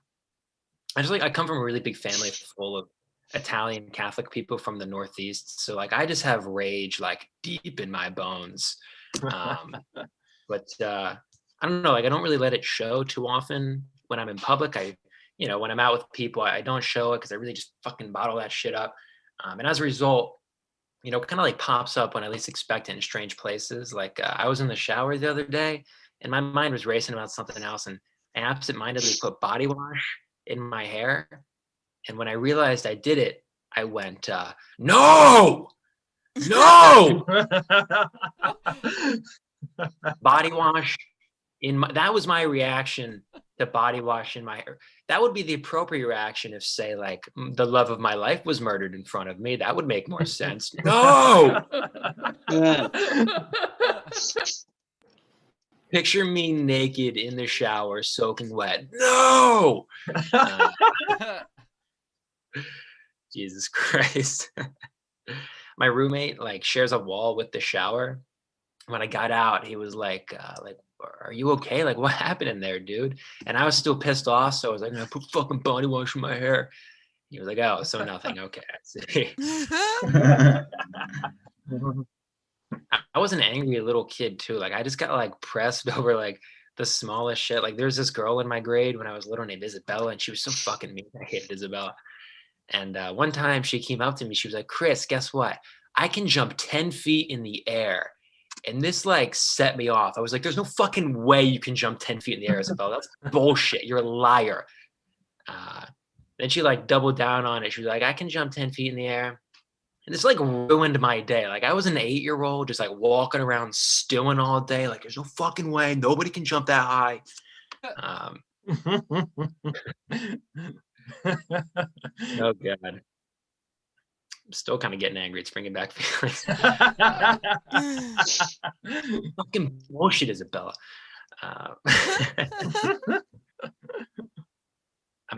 I come from a really big family full of Italian Catholic people from the Northeast. So like, I just have rage like deep in my bones. But I don't know, like I don't really let it show too often when I'm in public. When I'm out with people, I don't show it because I really just fucking bottle that shit up. And as a result, it kind of like pops up when I least expect it in strange places. Like I was in the shower the other day and my mind was racing about something else. And I absentmindedly put body wash in my hair. And when I realized I did it, I went, no! Body wash that was my reaction to body wash in my hair. That would be the appropriate reaction if, say, like the love of my life was murdered in front of me. That would make more sense. No! Picture me naked in the shower, soaking wet. No. Jesus Christ. My roommate like shares a wall with the shower. When I got out, he was like, are you okay? Like, what happened in there, dude? And I was still pissed off, so I was like, I put fucking body wash in my hair. He was like, oh, so nothing. Okay, I see. I was an angry little kid too. Like, I just got like pressed over like the smallest shit. Like, there's this girl in my grade when I was little named Isabella, and she was so fucking mean. I hated Isabella. And one time she came up to me, she was like, Chris, guess what? I can jump 10 feet in the air. And this like set me off. I was like, there's no fucking way you can jump 10 feet in the air, Isabella. That's bullshit. You're a liar. Then she like doubled down on it. She was like, I can jump 10 feet in the air. And this like ruined my day. Like I was an 8-year-old just like walking around stewing all day. Like there's no fucking way. Nobody can jump that high. Oh God. I'm still kind of getting angry. It's bringing back feelings. Fucking bullshit, Isabella. I'm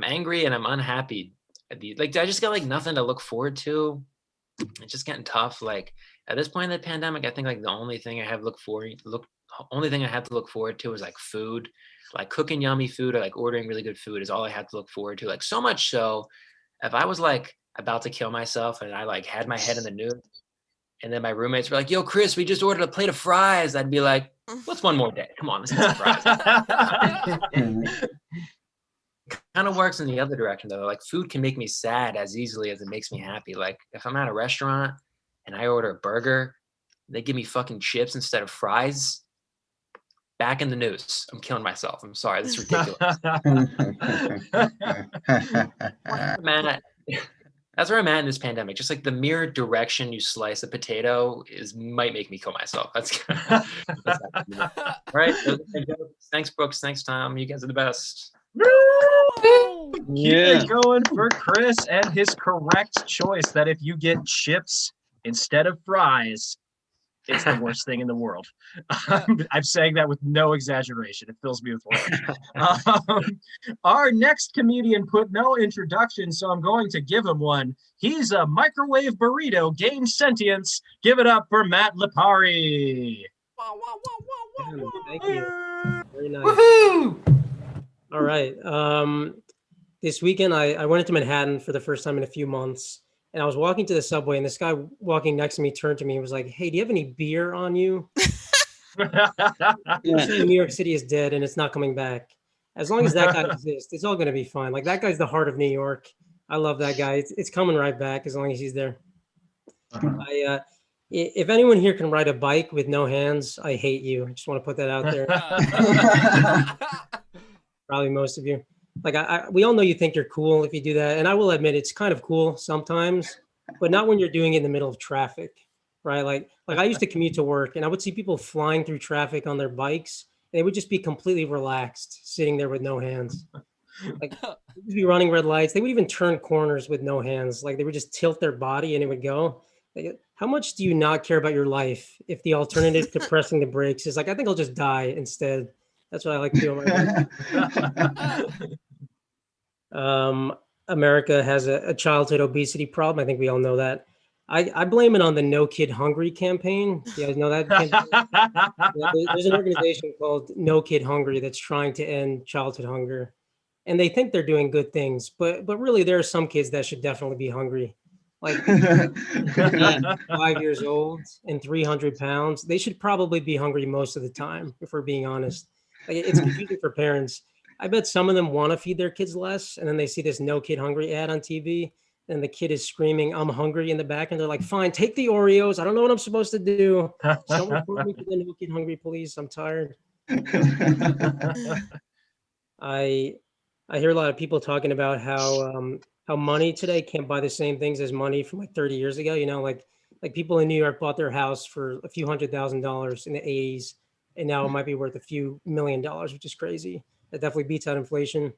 angry and I'm unhappy. Like I just got like nothing to look forward to. It's just getting tough. Like at this point in the pandemic, I think like the only thing I have to look forward to is like food. Like cooking yummy food or like ordering really good food is all I have to look forward to. Like so much so, if I was like about to kill myself and I like had my head in the news and then my roommates were like, yo, Chris, we just ordered a plate of fries. I'd be like, what's one more day? Come on, let's get some fries. Kind of works in the other direction though. Like food can make me sad as easily as it makes me happy. Like if I'm at a restaurant and I order a burger, they give me fucking chips instead of fries. Back in the news. I'm killing myself. I'm sorry. This is ridiculous. That's where I'm at in this pandemic. Just like the mere direction you slice a potato might make me kill myself. That's all right. Thanks, Brooks. Thanks, Tom. You guys are the best. Keep it going for Chris and his correct choice that if you get chips instead of fries, it's the worst thing in the world. I'm saying that with no exaggeration. It fills me with horror. Our next comedian put no introduction, so I'm going to give him one. He's a microwave burrito gained sentience. Give it up for Matt Lipari. Thank you. Very nice. Woohoo! All right. This weekend, I went into Manhattan for the first time in a few months. And I was walking to the subway, and this guy walking next to me turned to me and was like, hey, do you have any beer on you? New York City is dead and it's not coming back. As long as that guy exists, it's all going to be fine. Like that guy's the heart of New York. I love that guy. It's coming right back as long as he's there. If anyone here can ride a bike with no hands, I hate you. I just want to put that out there. Probably most of you. Like we all know you think you're cool if you do that. And I will admit it's kind of cool sometimes, but not when you're doing it in the middle of traffic, right? Like I used to commute to work and I would see people flying through traffic on their bikes. And they would just be completely relaxed, sitting there with no hands. Like they'd be running red lights. They would even turn corners with no hands. Like they would just tilt their body and it would go. Like, how much do you not care about your life if the alternative to pressing the brakes is like, I think I'll just die instead. That's what I like to do in my life. America has a childhood obesity problem. I think we all know that. I blame it on the No Kid Hungry campaign. You guys know that campaign? There's an organization called No Kid Hungry that's trying to end childhood hunger. And they think they're doing good things, but really there are some kids that should definitely be hungry. Like 5 years old and 300 pounds, they should probably be hungry most of the time, if we're being honest. Like, it's confusing for parents. I bet some of them want to feed their kids less, and then they see this No Kid Hungry ad on TV, and the kid is screaming, I'm hungry in the back, and they're like, fine, take the Oreos. I don't know what I'm supposed to do. Just don't report me to the No Kid Hungry police. I'm tired. I hear a lot of people talking about how money today can't buy the same things as money from like 30 years ago. You know, like people in New York bought their house for a few $100,000 in the 80s, and now it might be worth a few $1 million, which is crazy. That definitely beats out inflation.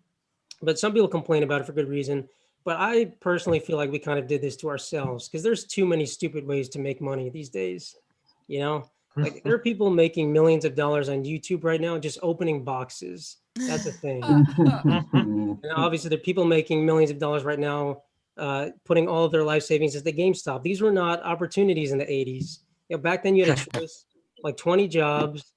But some people complain about it for good reason. But I personally feel like we kind of did this to ourselves because there's too many stupid ways to make money these days. You know, Like there are people making millions of dollars on YouTube right now just opening boxes. That's a thing. And obviously, there are people making millions of dollars right now, putting all of their life savings into GameStop. These were not opportunities in the 80s. Back then you had a choice, like 20 jobs.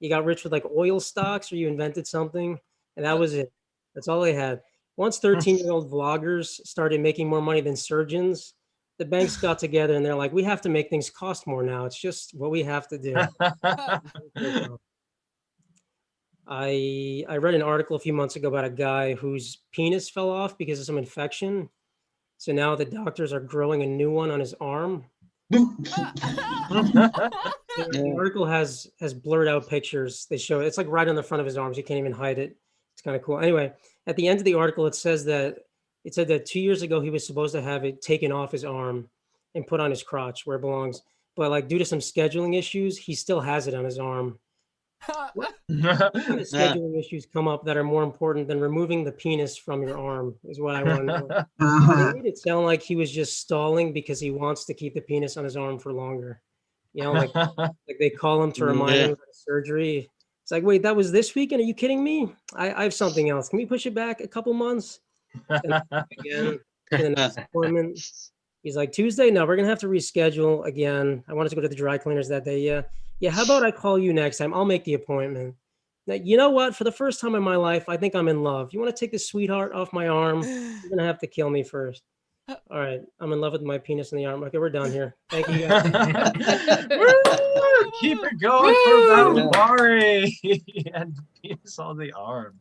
You got rich with like oil stocks, or you invented something, and that was it. That's all they had. Once 13-year-old vloggers started making more money than surgeons, the banks got together and they're like, we have to make things cost more now. It's just what we have to do. I read an article a few months ago about a guy whose penis fell off because of some infection. So now the doctors are growing a new one on his arm. The article has blurred out pictures. They show it's like right on the front of his arms. You can't even hide it. It's kind of cool. Anyway, at the end of the article, it said that 2 years ago he was supposed to have it taken off his arm and put on his crotch where it belongs. But like due to some scheduling issues, he still has it on his arm. What kind of scheduling issues come up that are more important than removing the penis from your arm is what I want to know. They made it sound like he was just stalling because he wants to keep the penis on his arm for longer. Like they call him to remind him about surgery. It's like, wait, that was this weekend? Are you kidding me? I have something else. Can we push it back a couple months? And again, to the next appointment. He's like, Tuesday? No, we're going to have to reschedule again. I wanted to go to the dry cleaners that day. Yeah, how about I call you next time? I'll make the appointment. Now, you know what? For the first time in my life, I think I'm in love. You want to take the sweetheart off my arm? You're going to have to kill me first. All right, I'm in love with my penis in the arm. Okay, we're done here. Thank you, guys. Keep it going for Valvare and penis on the arm.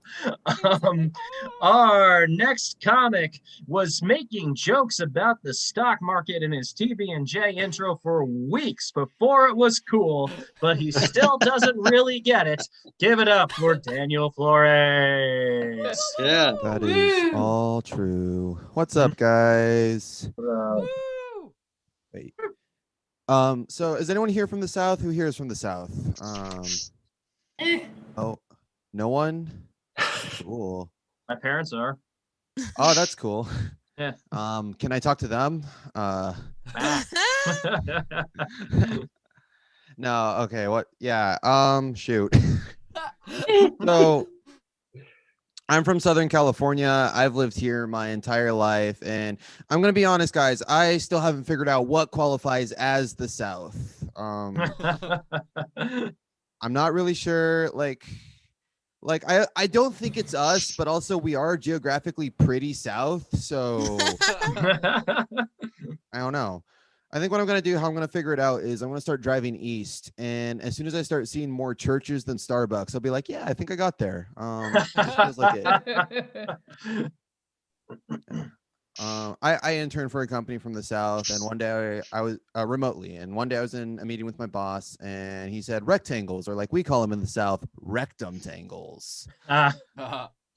Our next comic was making jokes about the stock market in his TB&J intro for weeks before it was cool, but he still doesn't really get it. Give it up for Daniel Flores. Yeah, that is all true. What's up, guys? Wait. So is anyone here from the South? Who here is from the South? Oh, no one? Cool. My parents are. Oh, that's cool. Yeah. Can I talk to them? No, okay, what? Yeah, shoot. So I'm from Southern California. I've lived here my entire life, and I'm gonna be honest, guys. I still haven't figured out what qualifies as the South. I'm not really sure. Like I don't think it's us, but also we are geographically pretty south. So I don't know. I think what I'm going to do, how I'm going to figure it out is I'm going to start driving east. And as soon as I start seeing more churches than Starbucks, I'll be like, yeah, I think I got there. It just feels like it. I interned for a company from the South, and one day I was remotely, and one day I was in a meeting with my boss, and he said rectangles, or like we call them in the South, rectum-tangles.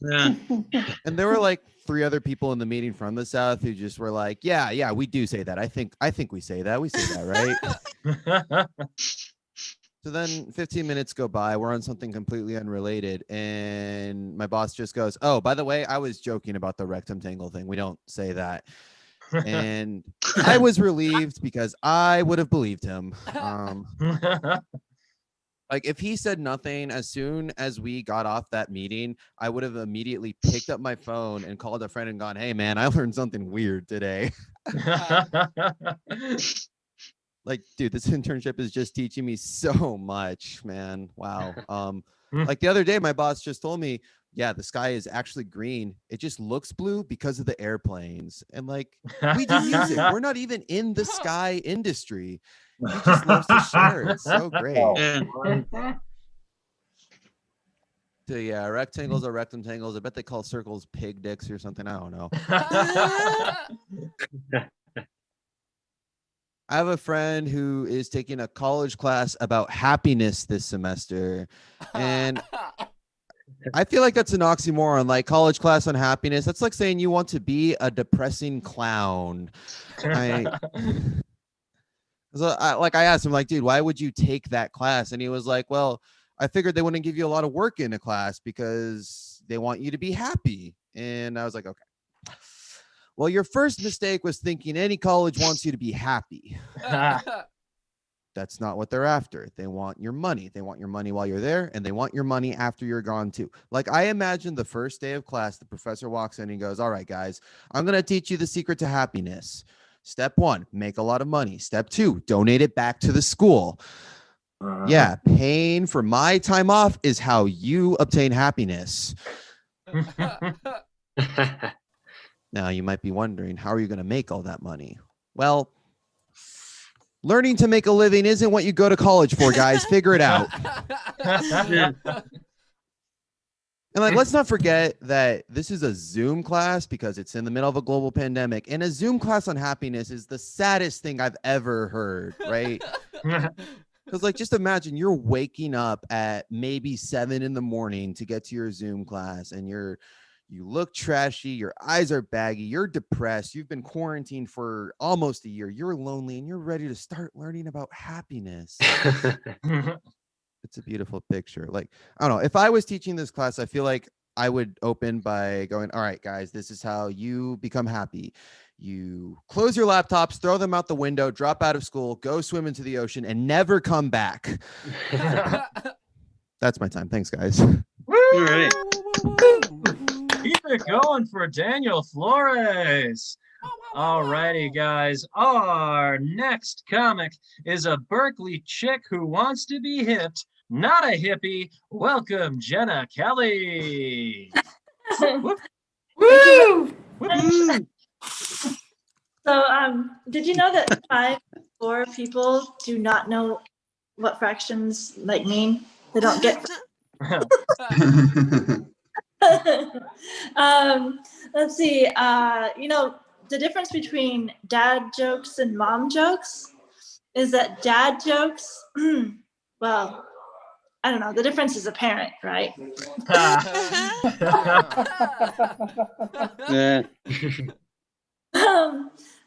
And there were like 3 other people in the meeting from the South who just were like, yeah, we do say that. I think we say that. We say that, right? So then 15 minutes go by. We're on something completely unrelated. And my boss just goes, oh, by the way, I was joking about the rectum tangle thing. We don't say that. And I was relieved because I would have believed him. Like if he said nothing, as soon as we got off that meeting, I would have immediately picked up my phone and called a friend and gone, hey man, I learned something weird today. Like, dude, this internship is just teaching me so much, man. Wow. Like the other day, my boss just told me, yeah, the sky is actually green. It just looks blue because of the airplanes. And like, we do music. We're not even in the sky industry. He just loves to share. It's so great. So yeah, rectangles are rectangles. I bet they call circles pig dicks or something. I don't know. I have a friend who is taking a college class about happiness this semester. And I feel like that's an oxymoron, like college class on happiness. That's like saying you want to be a depressing clown. I asked him, like, dude, why would you take that class? And he was like, well, I figured they wouldn't give you a lot of work in a class because they want you to be happy. And I was like, okay. Well, your first mistake was thinking any college wants you to be happy. That's not what they're after. They want your money. They want your money while you're there, and they want your money after you're gone too. Like, I imagine the first day of class, the professor walks in and he goes, all right, guys, I'm going to teach you the secret to happiness. Step 1, make a lot of money. Step 2, donate it back to the school. Yeah, paying for my time off is how you obtain happiness. Now, you might be wondering, how are you going to make all that money? Well, learning to make a living isn't what you go to college for, guys. Figure it out. And like, let's not forget that this is a Zoom class because it's in the middle of a global pandemic. And a Zoom class on happiness is the saddest thing I've ever heard, right? Because like, just imagine you're waking up at maybe 7 a.m. to get to your Zoom class, and you look trashy, your eyes are baggy, you're depressed, you've been quarantined for almost a year, you're lonely, and you're ready to start learning about happiness. It's a beautiful picture. Like, I don't know, if I was teaching this class, I feel like I would open by going, all right, guys, this is how you become happy. You close your laptops, throw them out the window, drop out of school, go swim into the ocean, and never come back. That's my time. Thanks, guys. All right. Keep it going for Daniel Flores. All righty, guys. Our next comic is a Berkeley chick who wants to be hipped, not a hippie. Welcome, Jenna Kelly. Woo! So, did you know that 5 4 people do not know what fractions like mean? They don't get. Let's see. You know, the difference between dad jokes and mom jokes is that dad jokes, well, I don't know. The difference is apparent, right?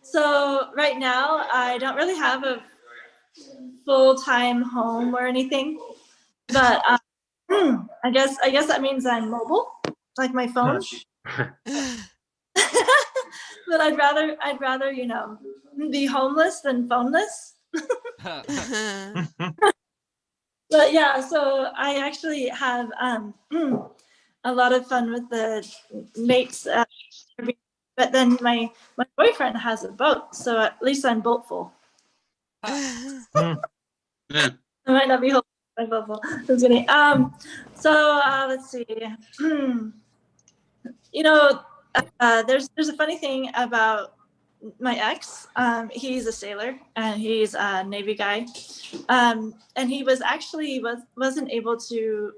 So right now, I don't really have a full-time home or anything, but I guess that means I'm mobile, like my phone. But I'd rather you know, be homeless than phoneless. But yeah, so I actually have a lot of fun with the mates. But then my boyfriend has a boat, so at least I'm boatful. I might not be hopeful, but boatful. That's kidding. So let's see. You know, there's a funny thing about my ex. He's a sailor and he's a Navy guy, and he wasn't able to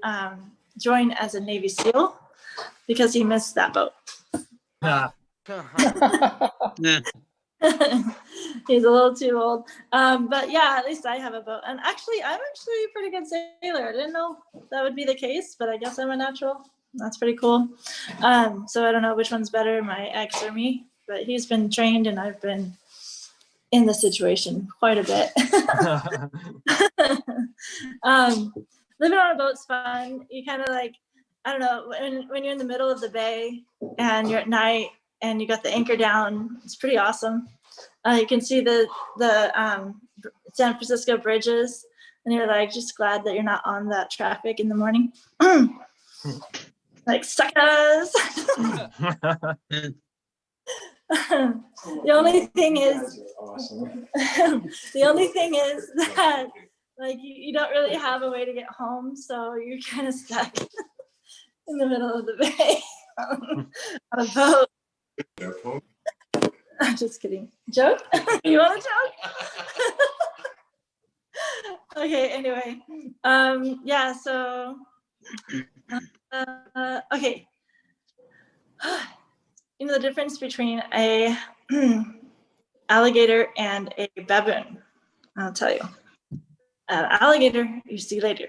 join as a Navy SEAL because he missed that boat. He's a little too old, but yeah, at least I have a boat. And actually, I'm a pretty good sailor. I didn't know that would be the case, but I guess I'm a natural. That's pretty cool. So I don't know which one's better, my ex or me, but he's been trained and I've been in the situation quite a bit. Living on a boat's fun. You kind of like, I don't know, when you're in the middle of the bay and you're at night and you got the anchor down, it's pretty awesome. You can see the San Francisco bridges, and you're like just glad that you're not on that traffic in the morning. Like suckers. The only thing is that like you don't really have a way to get home, so you're kind of stuck in the middle of the bay on a boat. I'm just kidding. Joke? You want a joke? Okay, anyway. Yeah, so okay. You know the difference between a alligator and a baboon? I'll tell you. Alligator, you see later.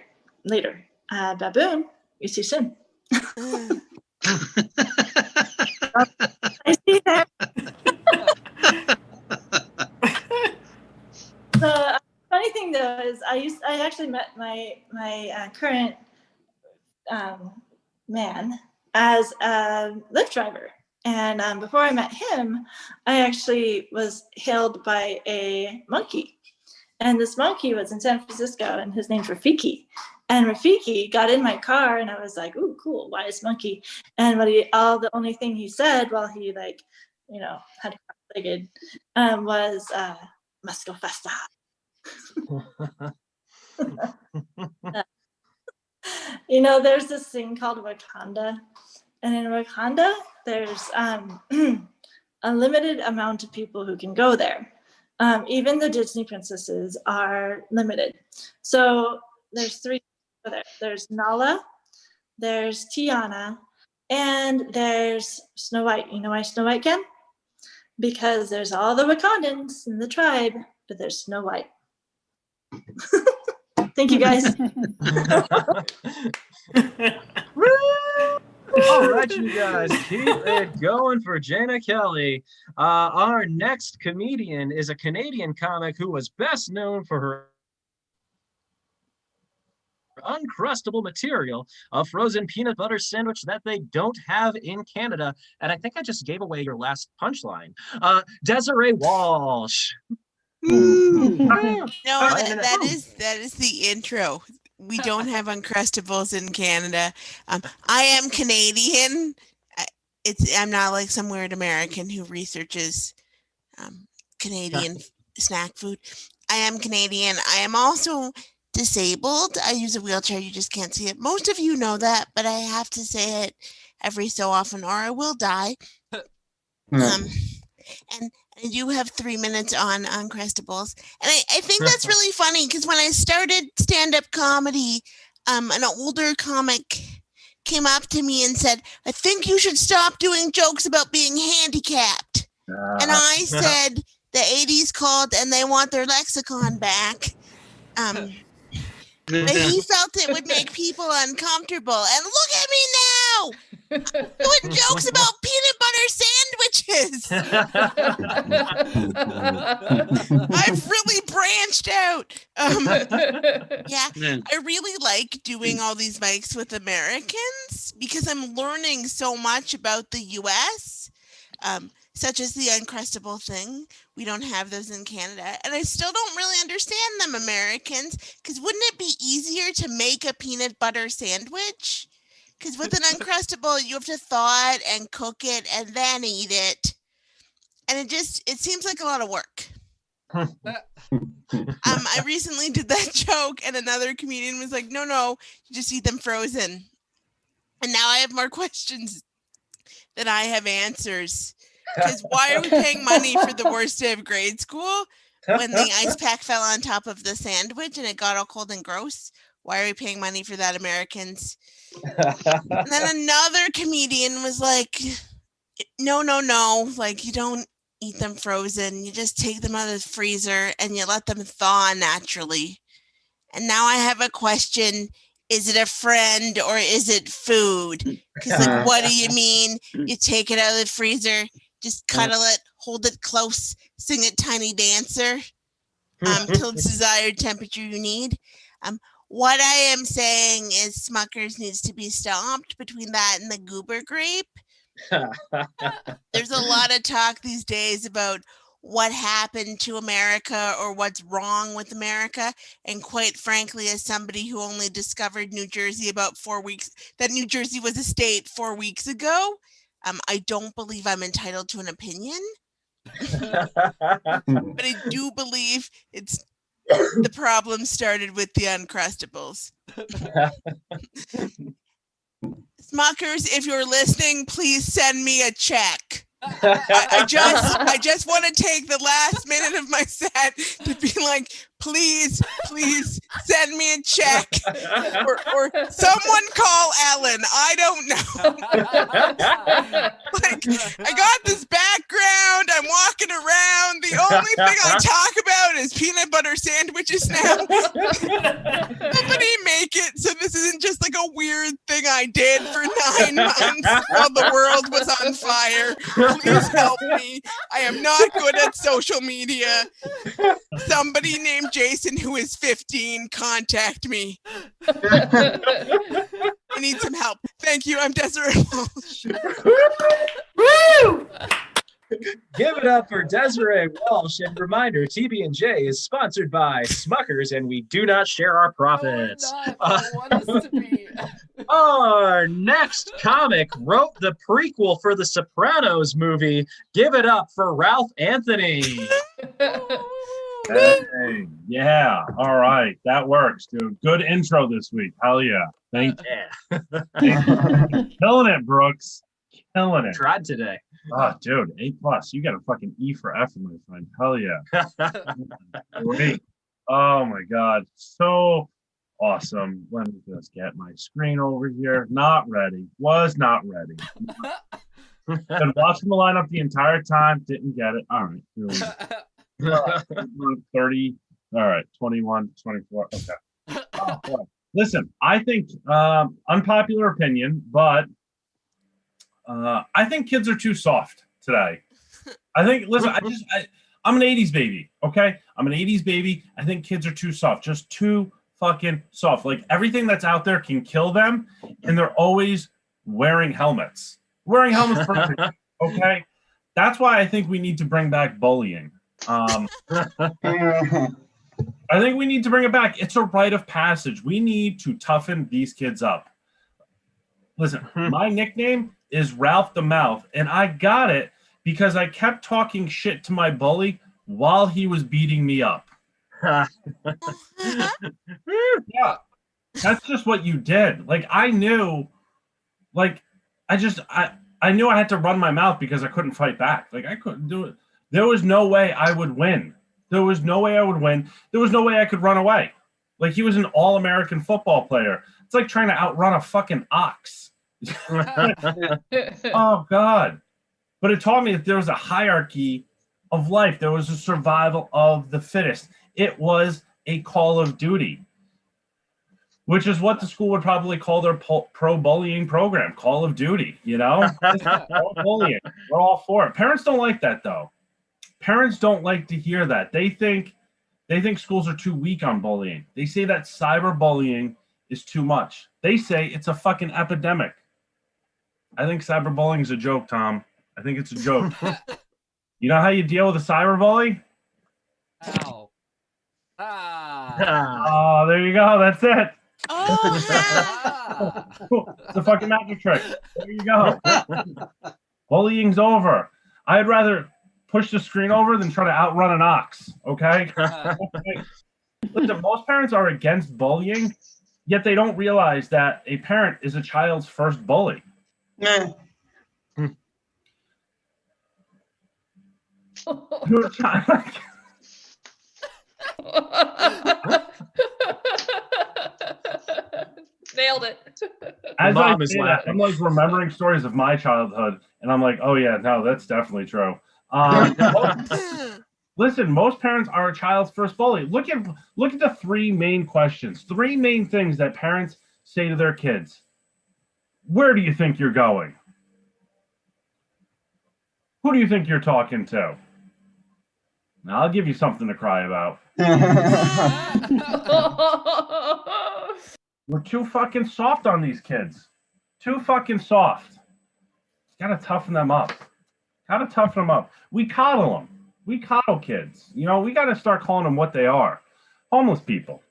Baboon, you see soon. I see that. The funny thing though is I actually met my current man as a Lyft driver, and before I met him, I actually was hailed by a monkey, And this monkey was in San Francisco, and his name's Rafiki. And Rafiki got in my car, and I was like, "Ooh, cool, wise monkey." And the only thing he said while he had cross-legged was, "Must go faster." There's this thing called Wakanda, and in Wakanda, there's a limited amount of people who can go there. Even the Disney princesses are limited. So there's 3 people there. There's Nala, there's Tiana, and there's Snow White. You know why Snow White can? Because there's all the Wakandans in the tribe, but there's Snow White. Thank you, guys. All right, you guys, keep it going for Jana Kelly. Our next comedian is a Canadian comic who was best known for her uncrustable material, a frozen peanut butter sandwich that they don't have in Canada. And I think I just gave away your last punchline. Desiree Walsh. No, that is the intro. We don't have Uncrustables in Canada. I am Canadian. I'm not like some weird American who researches Canadian snack food. I am Canadian. I am also disabled. I use a wheelchair. You just can't see it. Most of you know that, but I have to say it every so often or I will die. And you have 3 minutes on Uncrustables. And I think that's really funny because when I started stand-up comedy, an older comic came up to me and said, "I think you should stop doing jokes about being handicapped." And I said, the 80s called and they want their lexicon back. But he felt it would make people uncomfortable. And look at me now! Doing jokes about peanut butter sandwiches. I've really branched out. I really like doing all these mics with Americans because I'm learning so much about the US, such as the Uncrustable thing. We don't have those in Canada. And I still don't really understand them, Americans, because wouldn't it be easier to make a peanut butter sandwich? Because with an Uncrustable, you have to thaw it and cook it and then eat it. And it seems like a lot of work. I recently did that joke and another comedian was like, no, you just eat them frozen. And now I have more questions than I have answers. Because why are we paying money for the worst day of grade school when the ice pack fell on top of the sandwich and it got all cold and gross? Why are we paying money for that, Americans? And then another comedian was like, no, like you don't eat them frozen. You just take them out of the freezer and you let them thaw naturally. And now I have a question. Is it a friend or is it food? Because like, what do you mean? You take it out of the freezer, just cuddle it, hold it close, sing it Tiny Dancer till it's desired temperature you need. What I am saying is Smucker's needs to be stopped between that and the goober grape. There's a lot of talk these days about what happened to America or what's wrong with America. And quite frankly, as somebody who only discovered New Jersey about 4 weeks, that New Jersey was a state 4 weeks ago, I don't believe I'm entitled to an opinion. But I do believe the problem started with the Uncrustables. Smuckers, if you're listening, please send me a check. I just want to take the last minute of my set to be like, please send me a check or someone call Ellen. I don't know. Like, I got this background. I'm walking around. The only thing I talk about is peanut butter sandwiches now. Somebody make it so this isn't just like a weird thing I did for 9 months while the world was on fire. Please help me. I am not good at social media. Somebody named Jason who is 15, contact me. I need some help. Thank you. I'm Desiree Walsh. Woo! Give it up for Desiree Walsh. And reminder, TB&J is sponsored by Smuckers, and we do not share our profits. I want us to be. Our next comic wrote the prequel for the Sopranos movie. Give it up for Ralph Anthony. Hey, yeah, all right, that works, dude. Good intro this week. Hell yeah. Thank you. Killing it, Brooks. Killing it. Tried today. Oh, dude, A+. You got a fucking E for effort, my friend. Hell yeah. Great. Oh my God. So awesome. Let me just get my screen over here. Not ready. Was not ready. Been watching the lineup the entire time. Didn't get it. All right. Here we go. All right, 30. All right. 21, 24. Okay. Oh, boy. Listen, I think unpopular opinion, but I think kids are too soft today. I think, listen, I'm an 80s baby, okay? I'm an 80s baby. I think kids are too soft, just too fucking soft. Like, everything that's out there can kill them, and they're always wearing helmets. Wearing helmets for everything, okay? That's why I think we need to bring back bullying. I think we need to bring it back. It's a rite of passage. We need to toughen these kids up. Listen, my nickname is Ralph the Mouth, and I got it because I kept talking shit to my bully while he was beating me up. Yeah, that's just what you did. Like, I knew, like, I knew I had to run my mouth because I couldn't fight back. Like, I couldn't do it. There was no way I would win. There was no way I would win. There was no way I could run away. Like, he was an all-American football player. It's like trying to outrun a fucking ox. Oh, God. But it taught me that there was a hierarchy of life. There was a survival of the fittest. It was a call of duty, which is what the school would probably call their pro-bullying program, Call of Duty, you know? Bullying. We're all for it. Parents don't like that, though. Parents don't like to hear that. They think schools are too weak on bullying. They say that cyberbullying is too much. They say it's a fucking epidemic. I think cyberbullying is a joke, Tom. I think it's a joke. You know how you deal with a cyberbully? Ow. Ah. Oh, there you go. That's it. Oh, It's a fucking magic trick. There you go. Bullying's over. I'd rather push the screen over than try to outrun an ox. Okay? Listen, most parents are against bullying, yet they don't realize that a parent is a child's first bully. You're a child. Nailed it. As Mom I is say that, laughing. I'm like remembering stories of my childhood, and I'm like, oh yeah, no, that's definitely true. Listen, most parents are a child's first bully. Look at the three main questions, three main things that parents say to their kids. Where do you think you're going? Who do you think you're talking to? Now, I'll give you something to cry about. We're too fucking soft on these kids. Too fucking soft. Gotta toughen them up. We coddle them. We coddle kids. You know, we gotta start calling them what they are. Homeless people.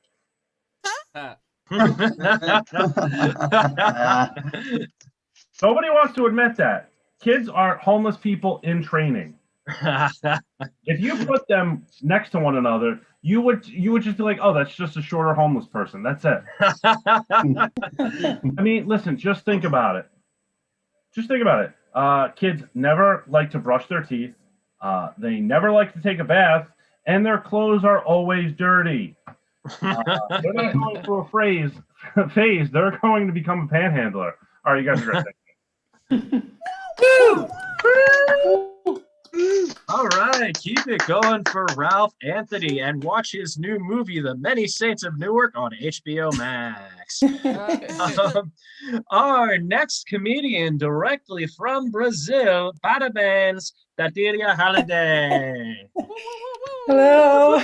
Nobody wants to admit that. Kids are homeless people in training. If you put them next to one another, you would just be like, oh, that's just a shorter homeless person. That's it. I mean, listen, just think about it. Kids never like to brush their teeth. They never like to take a bath, and their clothes are always dirty. They're not going through a phase. They're going to become a panhandler. All right, you guys are great. All right, keep it going for Ralph Anthony, and watch his new movie, The Many Saints of Newark, on HBO Max. Our next comedian, directly from Brazil, parabéns, Tatiria Holiday. Hello.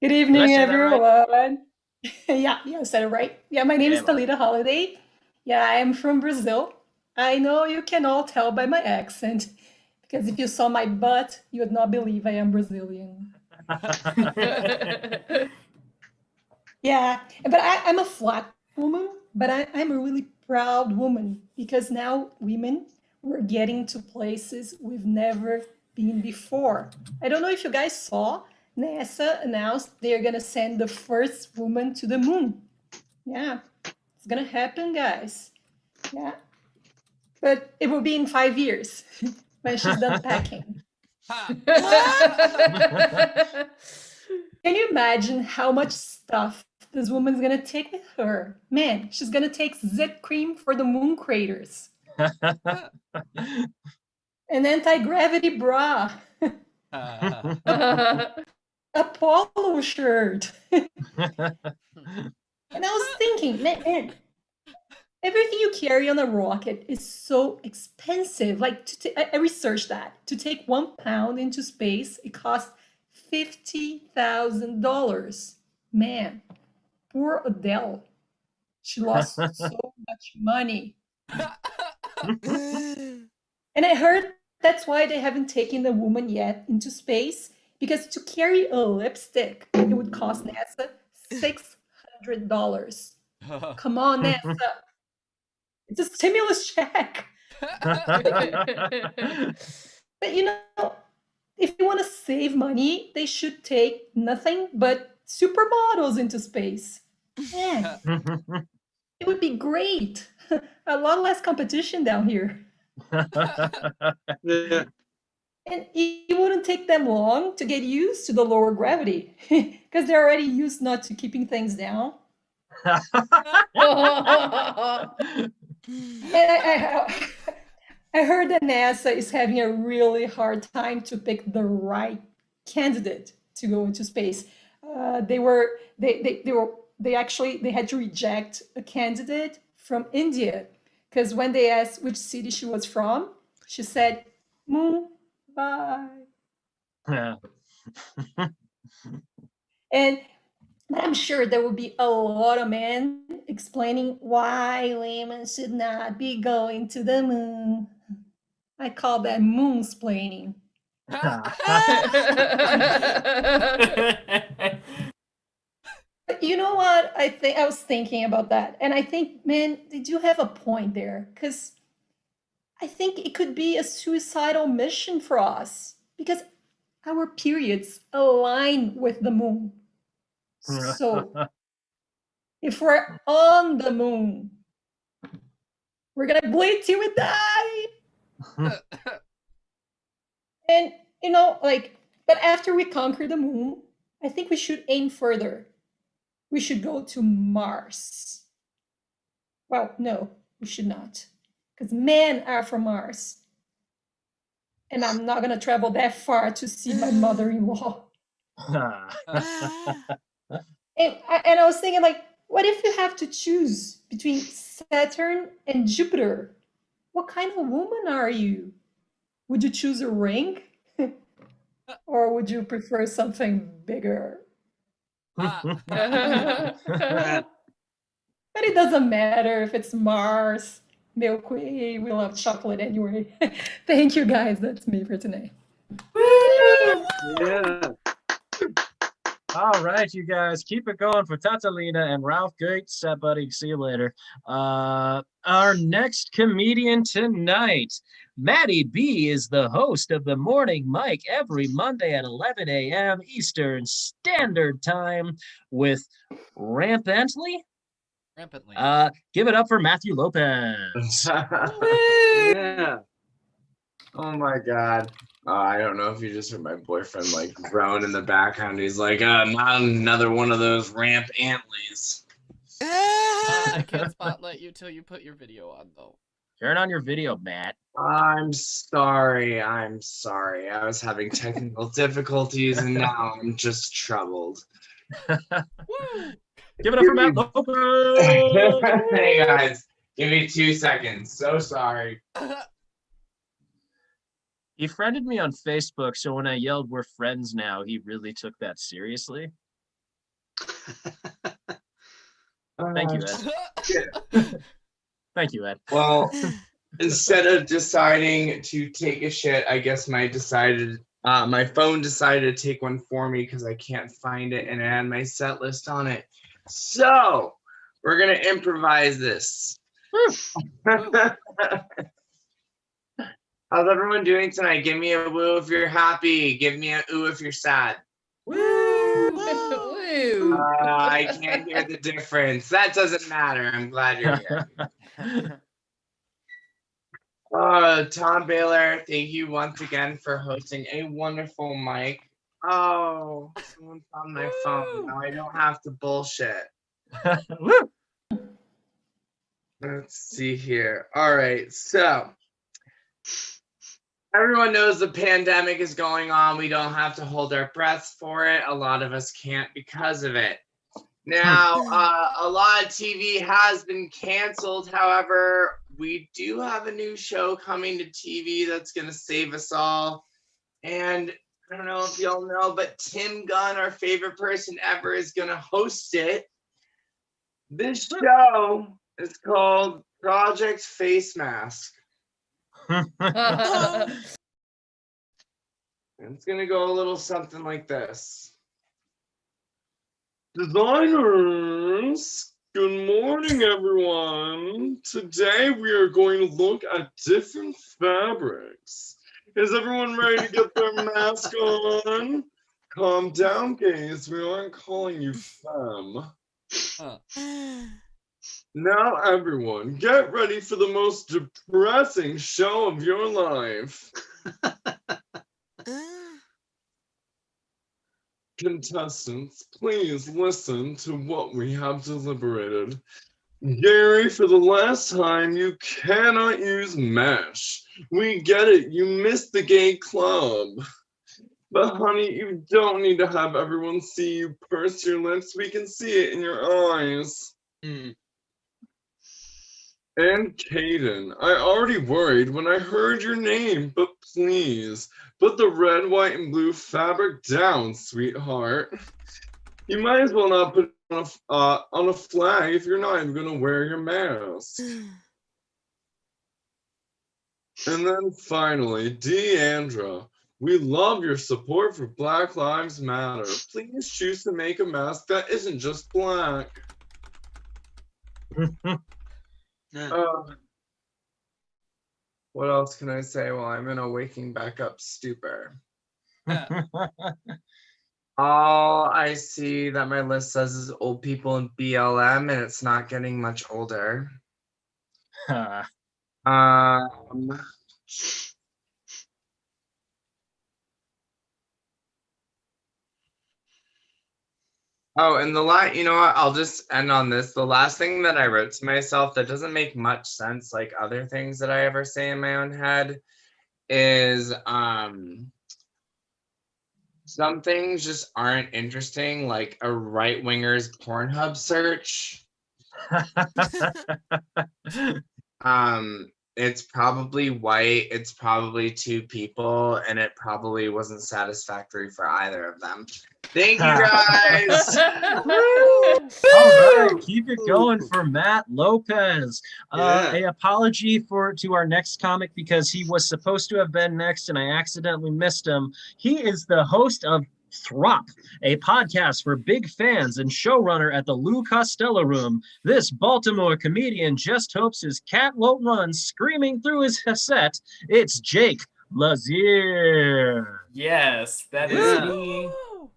Good evening, Did I say that right? everyone. Yeah, I said it right. Yeah, my name is Thalita Holiday. Yeah, I am from Brazil. I know you can all tell by my accent Because if you saw my butt, you would not believe I am Brazilian. Yeah, but I'm a flat woman, but I'm a really proud woman because now women, we're getting to places we've never been before. I don't know if you guys saw, NASA announced they're gonna send the first woman to the moon. Yeah, it's gonna happen, guys. Yeah, but it will be in 5 years when she's done packing. Can you imagine how much stuff this woman's gonna take with her? Man, she's gonna take zit cream for the moon craters. An anti-gravity bra. A polo shirt. And I was thinking, man, everything you carry on a rocket is so expensive. Like, I researched that. To take 1 pound into space, it costs $50,000. Man, poor Adele. She lost so much money. And I heard that's why they haven't taken the woman yet into space, because to carry a lipstick, it would cost NASA $600. Come on, NASA. It's a stimulus check. But you know, if you want to save money, they should take nothing but supermodels into space. Man, it would be great. A lot less competition down here. And it wouldn't take them long to get used to the lower gravity because they're already used not to keeping things down. And I heard that NASA is having a really hard time to pick the right candidate to go into space. They had to reject a candidate from India because when they asked which city she was from, she said, Mumbai. And I'm sure there will be a lot of men explaining why women should not be going to the moon. I call that moonsplaining. But you know what? I was thinking about that, and I think, man, they do have a point there, because I think it could be a suicidal mission for us because our periods align with the moon. So if we're on the moon, we're gonna bleed till we die. And you know, but after we conquer the moon, I think we should aim further. We should go to Mars. Well, no, we should not, because men are from Mars, and I'm not gonna travel that far to see my mother-in-law. And I was thinking, what if you have to choose between Saturn and Jupiter? What kind of woman are you? Would you choose a ring? Or would you prefer something bigger? But it doesn't matter if it's Mars, Milky Way, we love chocolate anyway. Thank you, guys. That's me for today. Yeah. All right, you guys, keep it going for Tatalina and Ralph. Great set, buddy. See you later. Our next comedian tonight, Maddie B, is the host of the Morning Mic every Monday at 11 a.m. Eastern Standard Time with Rampantly. Give it up for Matthew Lopez. Yeah. Oh my God. I don't know if you just heard my boyfriend groan in the background. He's like, not another one of those ramp antlies. I can't spotlight you till you put your video on, though. Turn on your video, Matt. I'm sorry. I was having technical difficulties and now I'm just troubled. Give it up for Matt Lopez. Hey guys, give me 2 seconds. So sorry. He friended me on Facebook, so when I yelled, "We're friends now," he really took that seriously. Thank you, Ed. Thank you, Ed. Well, instead of deciding to take a shit, I guess my phone decided to take one for me because I can't find it and it had my set list on it. So we're gonna improvise this. How's everyone doing tonight? Give me a woo if you're happy. Give me a ooh if you're sad. Woo! I can't hear the difference. That doesn't matter. I'm glad you're here. Tom Baylor, thank you once again for hosting a wonderful mic. Oh, someone found my phone. Now I don't have to bullshit. Let's see here. All right, so everyone knows the pandemic is going on. We don't have to hold our breaths for it. A lot of us can't because of it. Now, a lot of TV has been canceled. However, we do have a new show coming to TV that's going to save us all. And I don't know if y'all know, but Tim Gunn, our favorite person ever, is going to host it. This show is called Project Face Mask. It's going to go a little something like this. Designers, good morning, everyone. Today we are going to look at different fabrics. Is everyone ready to get their mask on? Calm down, gays. We aren't calling you femme. Now, everyone, get ready for the most depressing show of your life. Contestants, please listen to what we have deliberated. Gary, for the last time, you cannot use mesh. We get it, you missed the gay club. But honey, you don't need to have everyone see you purse your lips. We can see it in your eyes. And Caden, I already worried when I heard your name, but please, put the red, white, and blue fabric down, sweetheart. You might as well not put it on a flag if you're not even gonna wear your mask. And then finally, Deandra, we love your support for Black Lives Matter. Please choose to make a mask that isn't just black. What else can I say while I'm in a waking back up stupor? All I see that my list says is old people in BLM, and it's not getting much older. Oh, and you know what? I'll just end on this. The last thing that I wrote to myself that doesn't make much sense, like other things that I ever say in my own head, is some things just aren't interesting, like a right-winger's Pornhub search. It's probably white, it's probably two people, and it probably wasn't satisfactory for either of them. Thank you, guys. All right, keep it going for Matt Lopez. Yeah. A apology to our next comic because he was supposed to have been next and I accidentally missed him. He is the host of Throp, a podcast for big fans and showrunner at the Lou Costello Room. This Baltimore comedian just hopes his cat won't run screaming through his cassette. It's Jake Lazier. Yes, that is me.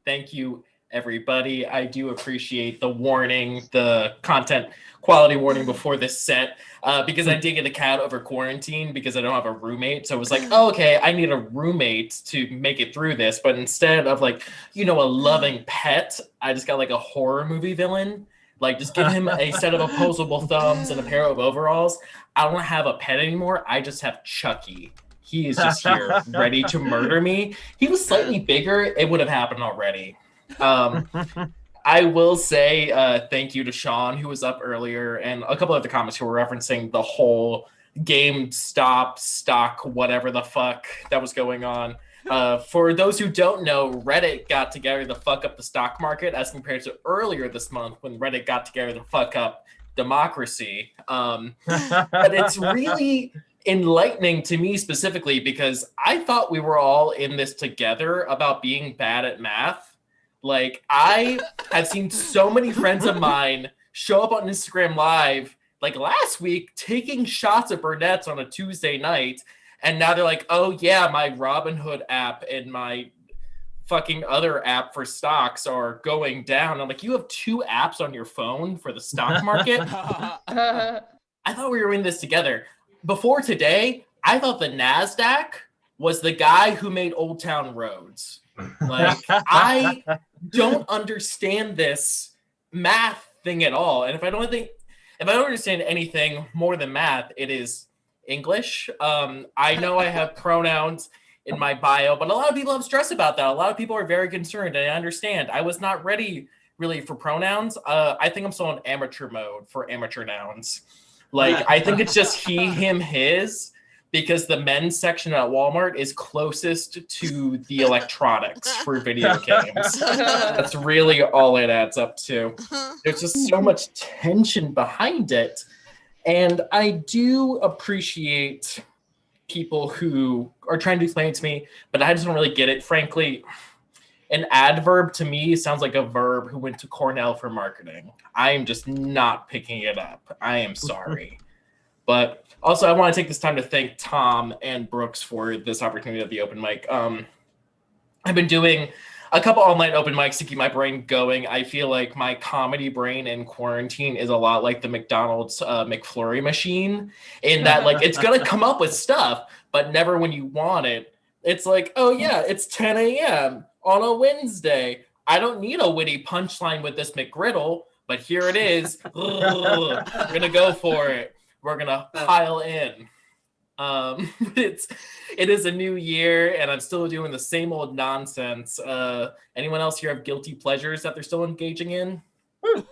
Thank you, everybody. I do appreciate the warning, the content quality warning before this set, because I did get a cat over quarantine because I don't have a roommate. So it was like, oh, okay, I need a roommate to make it through this. But instead of like, a loving pet, I just got like a horror movie villain. Like, just give him a set of opposable thumbs and a pair of overalls. I don't have a pet anymore. I just have Chucky. He is just here, ready to murder me. He was slightly bigger. It would have happened already. I will say thank you to Sean, who was up earlier, and a couple of the comics who were referencing the whole GameStop stock, whatever the fuck that was going on. For those who don't know, Reddit got together to fuck up the stock market as compared to earlier this month when Reddit got together to fuck up democracy. But it's enlightening to me specifically because I thought we were all in this together about being bad at math. Like, I have seen so many friends of mine show up on Instagram Live, like last week, taking shots at Burnett's on a Tuesday night. And now they're like, oh yeah, my Robinhood app and my fucking other app for stocks are going down. I'm like, you have 2 apps on your phone for the stock market? I thought we were in this together. Before today, I thought the NASDAQ was the guy who made Old Town Roads. Like, I don't understand this math thing at all. And if I don't understand anything more than math, it is English. I know I have pronouns in my bio, but a lot of people have stress about that. A lot of people are very concerned, and I understand. I was not ready really for pronouns. I think I'm still in amateur mode for amateur nouns. Like, I think it's just he, him, his, because the men's section at Walmart is closest to the electronics for video games. That's really all it adds up to. There's just so much tension behind it. And I do appreciate people who are trying to explain it to me, but I just don't really get it. Frankly, an adverb to me sounds like a verb who went to Cornell for marketing. I am just not picking it up. I am sorry. But also, I want to take this time to thank Tom and Brooks for this opportunity at the open mic. I've been doing a couple online open mics to keep my brain going. I feel like my comedy brain in quarantine is a lot like the McDonald's McFlurry machine, in that like it's gonna come up with stuff, but never when you want it. It's like, oh yeah, it's 10 a.m. on a Wednesday. I don't need a witty punchline with this McGriddle, but here it is. We're gonna go for it. We're gonna pile in. It is a new year, and I'm still doing the same old nonsense. Anyone else here have guilty pleasures that they're still engaging in?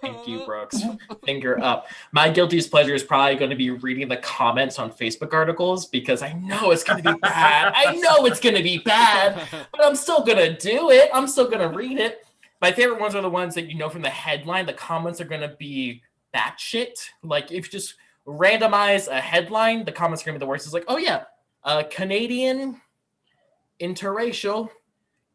Thank you, Brooks. Finger up. My guiltiest pleasure is probably going to be reading the comments on Facebook articles, because I know it's going to be bad. I know it's going to be bad, but I'm still going to do it. I'm still going to read it. My favorite ones are the ones that you know from the headline. The comments are going to be batshit. Like, if you just randomize a headline, the comments are going to be the worst. It's like, oh yeah, Canadian interracial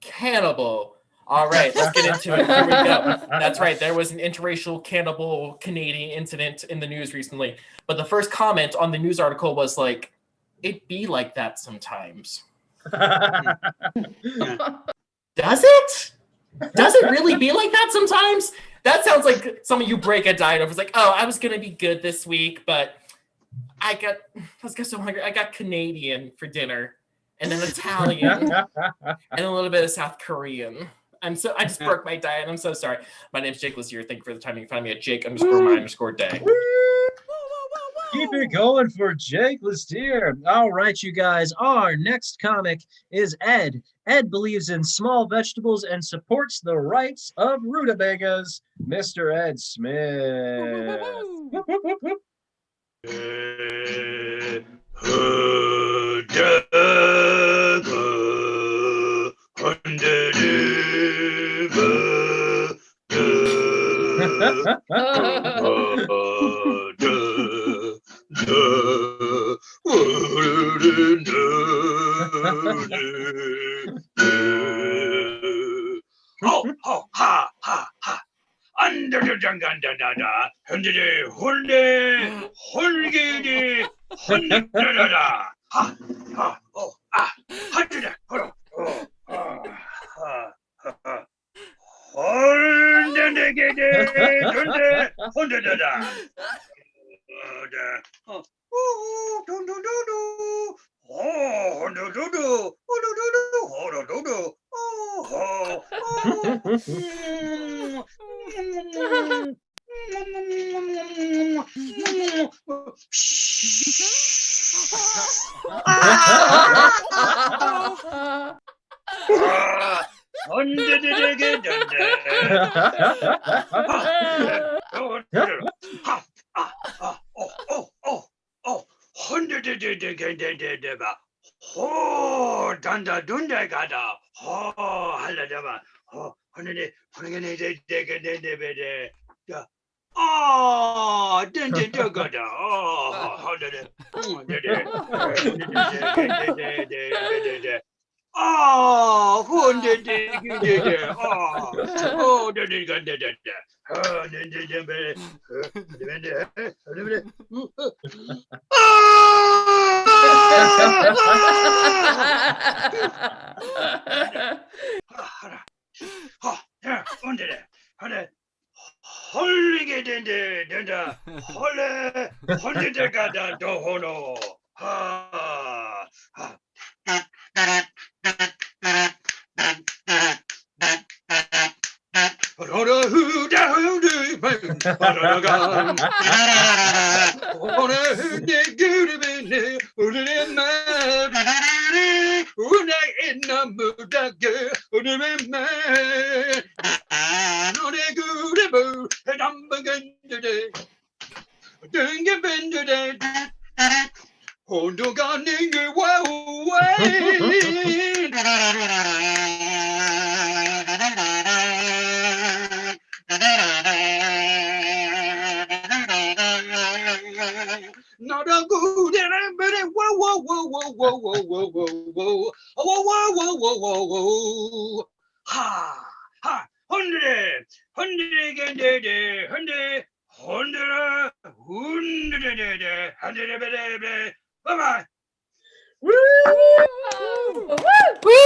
cannibal. All right, let's get into it. Here we go. That's right. There was an interracial cannibal Canadian incident in the news recently. But the first comment on the news article was like, it be like that sometimes. Does it? Does it really be like that sometimes? That sounds like some of you break a diet over. It's like, oh, I was going to be good this week, but I was so hungry. I got Canadian for dinner, and then Italian, and a little bit of South Korean. I just broke my diet. I'm so sorry. My name's Jake Lazier. Thank you for the time. You can find me at Jake_my_day. Keep it going for Jake Lazier. All right, you guys. Our next comic is Ed. Ed believes in small vegetables and supports the rights of rutabagas. Mr. Ed Smith. Oh, ha, ha, ha. Under the janganda, under the hunde, hunde, hunde, ha, ha, oh, ah, hunde, oh, ah, ha, ha. Hunde, hunde, hunde, da. Oh, do, do, do, do. Oh, do, do, do. Oh, do, do, do. Oh, do, do, do. Oh, oh, dunda dunda gada. Oh, haladaba. Oh, honey, honey, Oh, dun dun dun dun dun. Oh, oh, dun dun. Oh, dun dun. Oh, dun dun dun dun dun. Oh, dun dun dun dun dun. Oh, dun dun dun dun. 홀리게 된다 된다 홀레 혼자가 다 호노 하 호라 후다 후디 호라가 호라 후디 그르베네 우르레마 우나 있나 무다게 우르레마 노래 그르부 담바간데 등게 벤데 혼도가 닝게 와우와 나라 구데라 베레 와와와와와와와와와와와와와와와와와 하하 헌드레 겐데데 헌데 헌드라 hunderedede hunderedede bye-bye.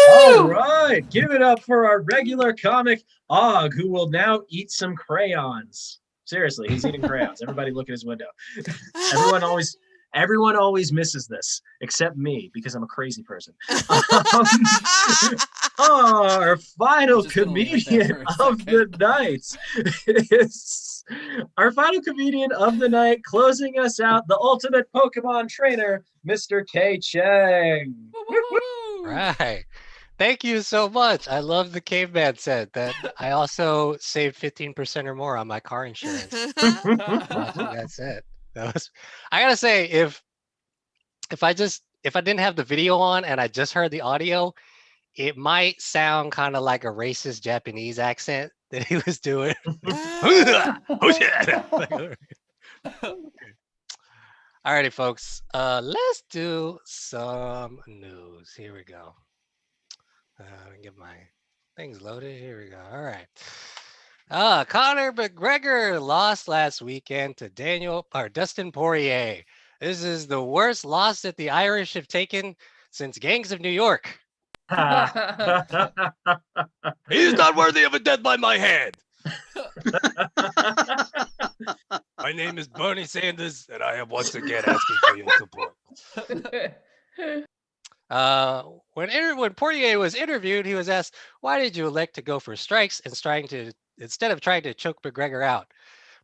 All right, give it up for our regular comic Og, who will now eat some crayons. Seriously, he's eating crayons. Everybody look at his window. Everyone always misses this, except me, because I'm a crazy person. Our final comedian of the night is our final comedian of the night, closing us out, the ultimate Pokemon trainer, Mr. K. Chang. Right. Thank you so much. I love the caveman said that I also saved 15% or more on my car insurance. That's it. I gotta say, if I didn't have the video on and I just heard the audio, it might sound kind of like a racist Japanese accent that he was doing. Alrighty, folks. Let's do some news. Here we go. Get my things loaded. Here we go. All right. Conor McGregor lost last weekend to Dustin Poirier. This is the worst loss that the Irish have taken since Gangs of New York. He's not worthy of a death by my hand. My name is Bernie Sanders, and I am once again asking for your support. When Poirier was interviewed, he was asked, "Why did you elect to go for strikes instead of trying to choke McGregor out?"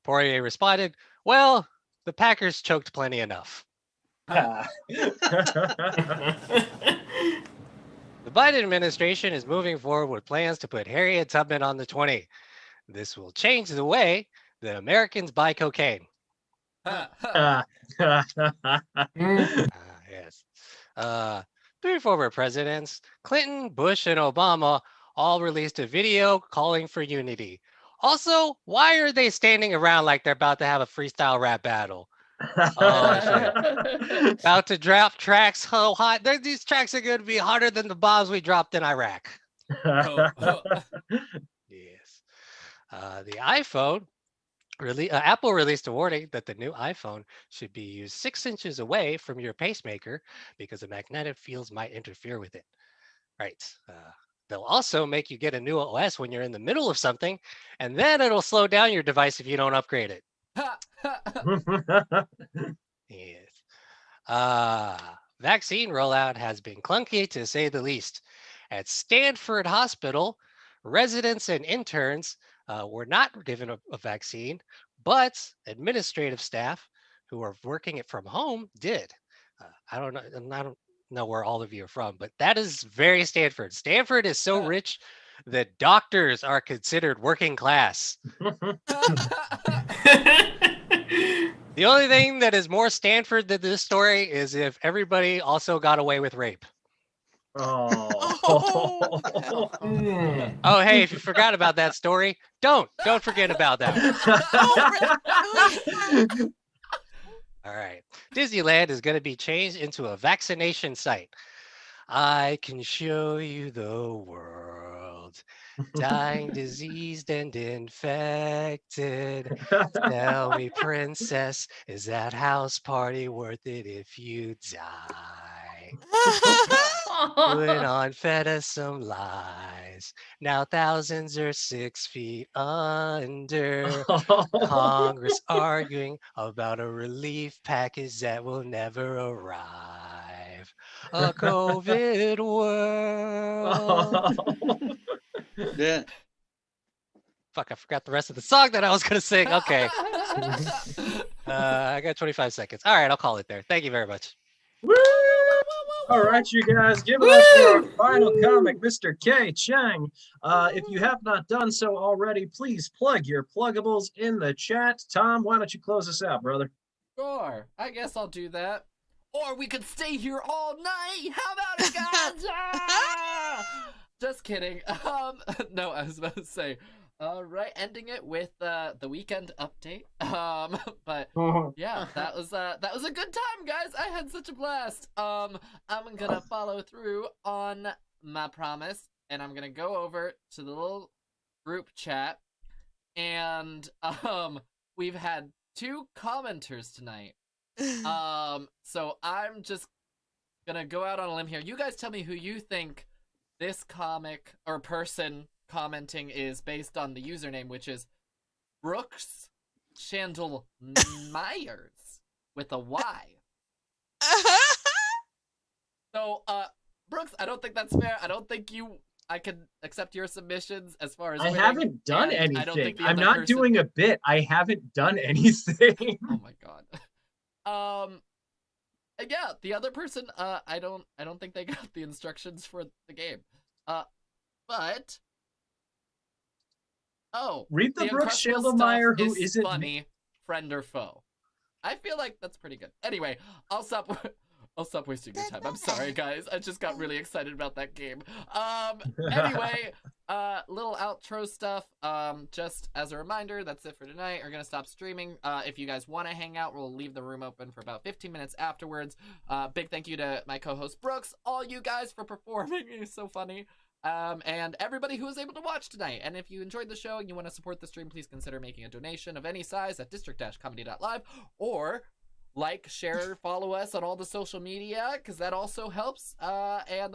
Poirier responded, "Well, the Packers choked plenty enough." The Biden administration is moving forward with plans to put Harriet Tubman on the 20. This will change the way that Americans buy cocaine. Yes. Three former presidents, Clinton, Bush, and Obama, all released a video calling for unity. Also, why are they standing around like they're about to have a freestyle rap battle? Oh, shit. About to drop tracks so hot. These tracks are going to be hotter than the bombs we dropped in Iraq. Yes. The iPhone, Apple released a warning that the new iPhone should be used 6 inches away from your pacemaker because the magnetic fields might interfere with it. Right. They'll also make you get a new OS when you're in the middle of something, and then it'll slow down your device if you don't upgrade it. Yes. Vaccine rollout has been clunky, to say the least. At Stanford Hospital, residents and interns were not given a vaccine, but administrative staff who are working it from home did. I don't know where all of you are from, but that is very Stanford. Stanford is so rich that doctors are considered working class. The only thing that is more Stanford than this story is if everybody also got away with rape. Oh. Oh, hey, if you forgot about that story, don't forget about that one. All right. Disneyland is going to be changed into a vaccination site. I can show you the world. Dying, diseased, and infected. Tell me, princess, is that house party worth it if you die? Went on, fed us some lies. Now thousands are 6 feet under. Congress arguing about a relief package that will never arrive. A COVID world. Yeah. Fuck, I forgot the rest of the song that I was going to sing. Okay. I got 25 seconds. All right, I'll call it there. Thank you very much. All right, you guys, give it up for our final comic, Mr. K. Chang. If you have not done so already, please plug your pluggables in the chat. Tom, why don't you close us out, brother? Sure, I guess I'll do that. Or we could stay here all night. How about it, guys? Just kidding. No, I was about to say. All right, ending it with the weekend update. But yeah, that was a good time, guys. I had such a blast. I'm gonna follow through on my promise, and I'm gonna go over to the little group chat, and we've had 2 commenters tonight. So I'm just gonna go out on a limb here. You guys tell me who you think this comic or person commenting is based on the username, which is Brooks Chandel Myers with a Y. So, Brooks, I don't think that's fair. I don't think I can accept your submissions as far as I winning, haven't done and anything. I don't think the I'm other not person... doing a bit. I haven't done anything. Oh my god. Yeah, the other person, I don't think they got the instructions for the game. But read the Brooks Uncrustable Schandelmeyer stuff who is isn't funny, friend or foe. I feel like that's pretty good. Anyway, I'll stop wasting your time. I'm sorry, guys. I just got really excited about that game. Anyway, little outro stuff. Just as a reminder, that's it for tonight. We're gonna stop streaming. If you guys want to hang out, we'll leave the room open for about 15 minutes afterwards. Big thank you to my co-host Brooks, all you guys for performing. It's so funny. And everybody who was able to watch tonight. And if you enjoyed the show and you want to support the stream, please consider making a donation of any size at district-comedy.live, or like, share, follow us on all the social media, because that also helps. And